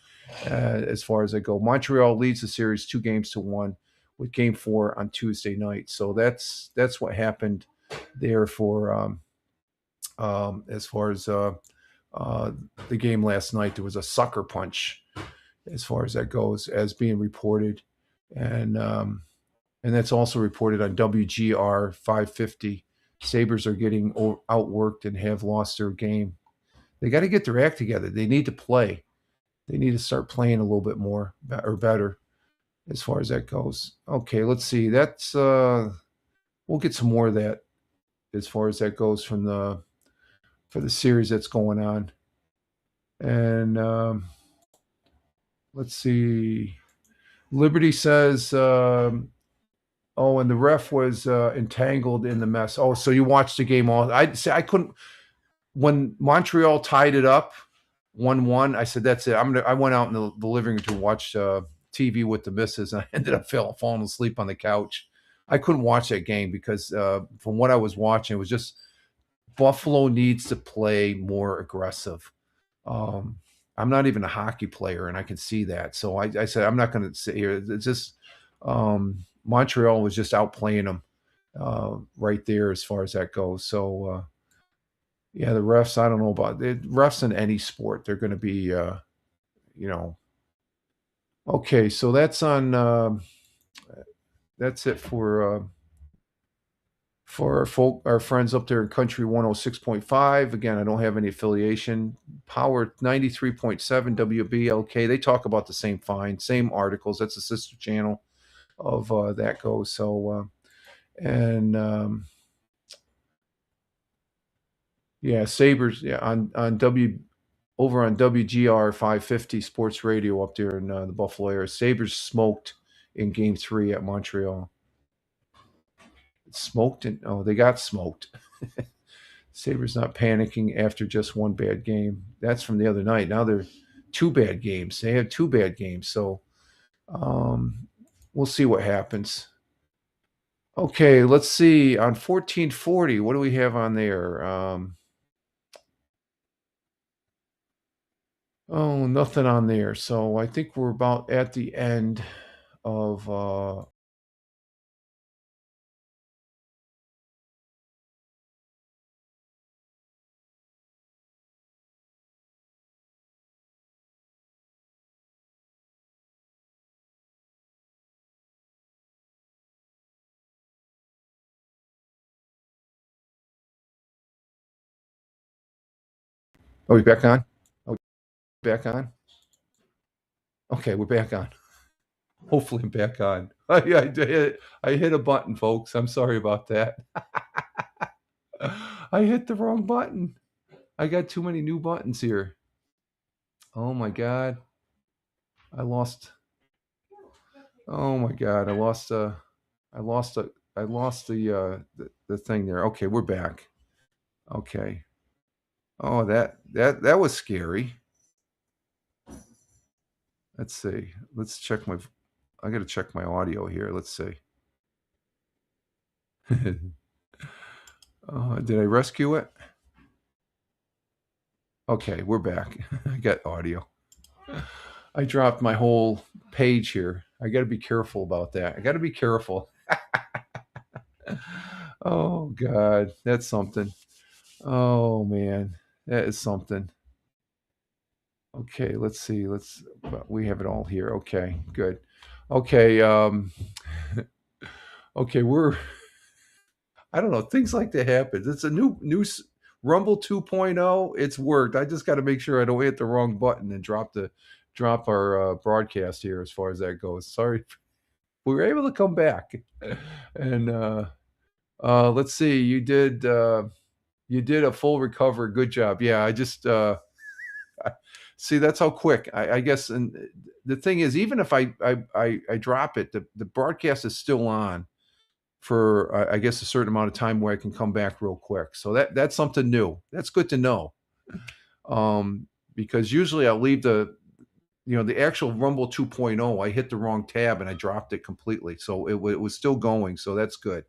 as far as I go. Montreal leads the series 2-1 with Game 4 on Tuesday night. So that's what happened there for as far as the game last night. There was a sucker punch as far as that goes, as being reported, and that's also reported on WGR 550. Sabres are getting outworked and have lost their game. They got to get their act together. They need to play. They need to start playing a little bit more or better as far as that goes. Okay, let's see. That's we'll get some more of that as far as that goes for the series that's going on. And let's see. Liberty says, and the ref was entangled in the mess. Oh, so you watched the game all. I couldn't. When Montreal tied it up 1-1, I said, that's it. I went out in the living room to watch TV with the missus, and I ended up falling asleep on the couch. I couldn't watch that game because from what I was watching, it was just Buffalo needs to play more aggressive. I'm not even a hockey player, and I can see that. So I said I'm not going to sit here. It's just Montreal was just outplaying them right there as far as that goes. So yeah, the refs. I don't know about it. Refs in any sport. They're going to be, Okay, so that's on. That's it for our friends up there in Country 106.5. Again, I don't have any affiliation. Power 93.7 WBLK. They talk about the same fine, same articles. That's a sister channel of that goes. So yeah, Sabres. Yeah, on over on WGR 550 Sports Radio up there in the Buffalo area. Sabres smoked in Game 3 at Montreal. They got smoked. Sabres not panicking after just one bad game. That's from the other night. Now they're 2 bad games. They have 2 bad games. So we'll see what happens. Okay, let's see. On 1440, what do we have on there? Nothing on there. So I think we're about at the end of Are we back on? Back on? Okay, we're back on. Hopefully I'm back on. I hit a button, folks. I'm sorry about that. I hit the wrong button. I got too many new buttons here. Oh my God. Oh my God. I lost the thing there. Okay, we're back. Okay. Oh, that was scary. Let's see. Let's check I got to check my audio here. Let's see. Did I rescue it? Okay, we're back. I got audio. I dropped my whole page here. I got to be careful about that. I got to be careful. Oh God, that's something. Oh man, that is something. Okay, let's see. We have it all here. Okay, good. Okay, okay, I don't know. Things like that happen. It's a new Rumble 2.0. It's worked. I just got to make sure I don't hit the wrong button and drop our broadcast here as far as that goes. Sorry. We were able to come back. And let's see. You did a full recovery. Good job. Yeah, I just see, that's how quick. I guess, and the thing is, even if I drop it, the broadcast is still on for I guess a certain amount of time where I can come back real quick. So that's something new. That's good to know. Because usually I'll leave the actual Rumble 2.0, I hit the wrong tab and I dropped it completely. So it was still going. So that's good.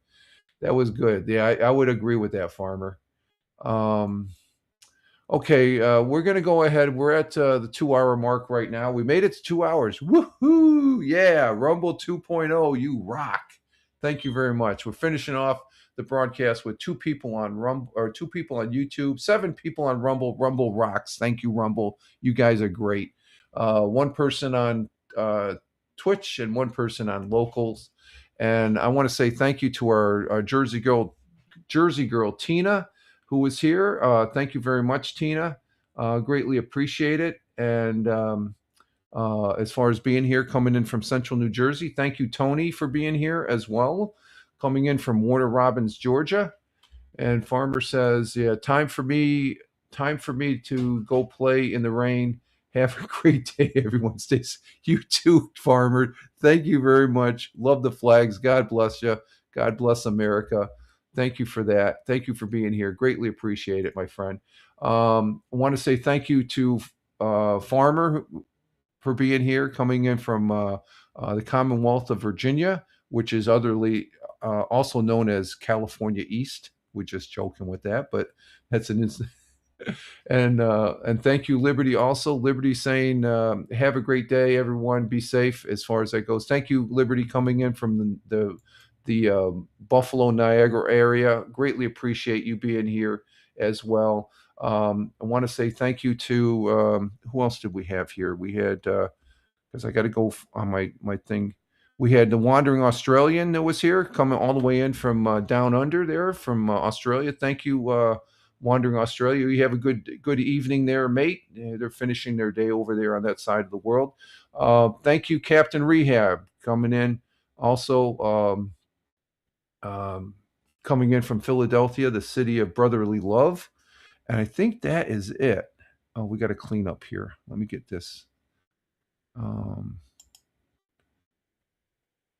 That was good. Yeah, I would agree with that, Farmer. Okay, we're going to go ahead. We're at the 2-hour mark right now. We made it to 2 hours. Woohoo! Yeah, Rumble 2.0, you rock. Thank you very much. We're finishing off the broadcast with 2 people on Rumble, or 2 people on YouTube, 7 people on Rumble. Rumble rocks. Thank you, Rumble. You guys are great. 1 person on Twitch and 1 person on Locals. And I want to say thank you to our Jersey girl, Tina, who was here. Thank you very much, Tina. Greatly appreciate it. And as far as being here, coming in from Central New Jersey, thank you, Tony, for being here as well. Coming in from Warner Robins, Georgia. And Farmer says, yeah, time for me to go play in the rain. Have a great day, everyone. You too, Farmer. Thank you very much. Love the flags. God bless you. God bless America. Thank you for that. Thank you for being here. Greatly appreciate it, my friend. I want to say thank you to Farmer for being here, coming in from the Commonwealth of Virginia, which is also known as California East. We're just joking with that, but that's an instant. And thank you, Liberty. Also, Liberty saying, "Have a great day, everyone. Be safe." As far as that goes, thank you, Liberty, coming in from the Buffalo, Niagara area. Greatly appreciate you being here as well. I want to say thank you to who else did we have here? We had because I got to go on my thing. We had the Wandering Australian that was here, coming all the way in from down under there from Australia. Thank you, Wandering Australia. You have a good evening there, mate. They're finishing their day over there on that side of the world. Thank you, Captain Rehab, coming in. Also, coming in from Philadelphia, the city of brotherly love. And I think that is it. Oh, we got to clean up here. Let me get this.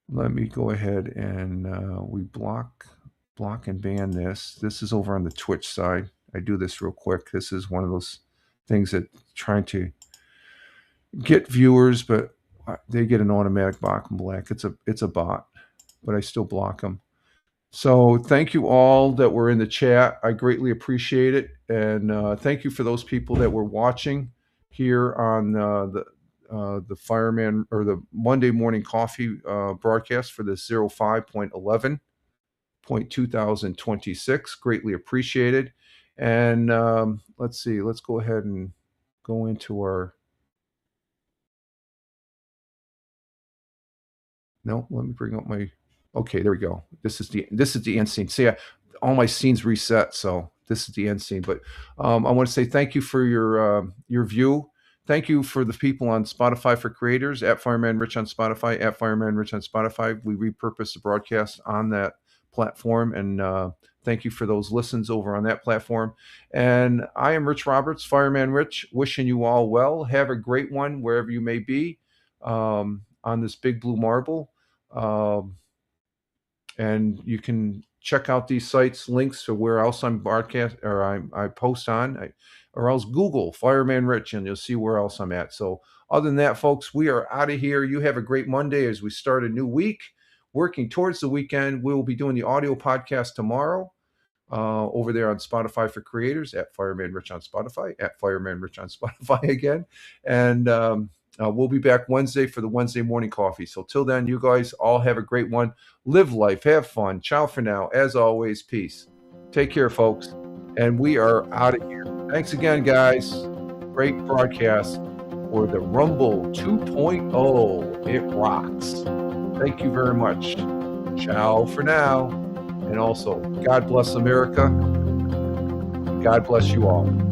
Let me go ahead and we block and ban this. This is over on the Twitch side. I do this real quick. This is one of those things that trying to get viewers, but they get an automatic block and black. It's a bot, but I still block them. So thank you all that were in the chat. I greatly appreciate it. And thank you for those people that were watching here on the Fireman or the Monday Morning Coffee broadcast for the 05.11.2026. Greatly appreciated. And let's see, let's go ahead and go into our. No, let me bring up my. Okay, there we go. This is the end scene. See, all my scenes reset, so this is the end scene. But I want to say thank you for your view. Thank you for the people on Spotify for Creators, at Fireman Rich on Spotify, at Fireman Rich on Spotify. We repurpose the broadcast on that platform, and thank you for those listens over on that platform. And I am Rich Roberts, Fireman Rich, wishing you all well. Have a great one wherever you may be on this big blue marble. And you can check out these sites, links to where else I'm broadcast or I post on, or else Google Fireman Rich and you'll see where else I'm at. So other than that, folks, we are out of here. You have a great Monday as we start a new week, working towards the weekend. We will be doing the audio podcast tomorrow over there on Spotify for Creators, at Fireman Rich on Spotify, at Fireman Rich on Spotify again. And we'll be back Wednesday for the Wednesday morning coffee. So till then, you guys all have a great one. Live life, have fun. Ciao for now. As always, peace. Take care, folks. And we are out of here. Thanks again, guys. Great broadcast for the Rumble 2.0. It rocks. Thank you very much. Ciao for now. And also, God bless America. God bless you all.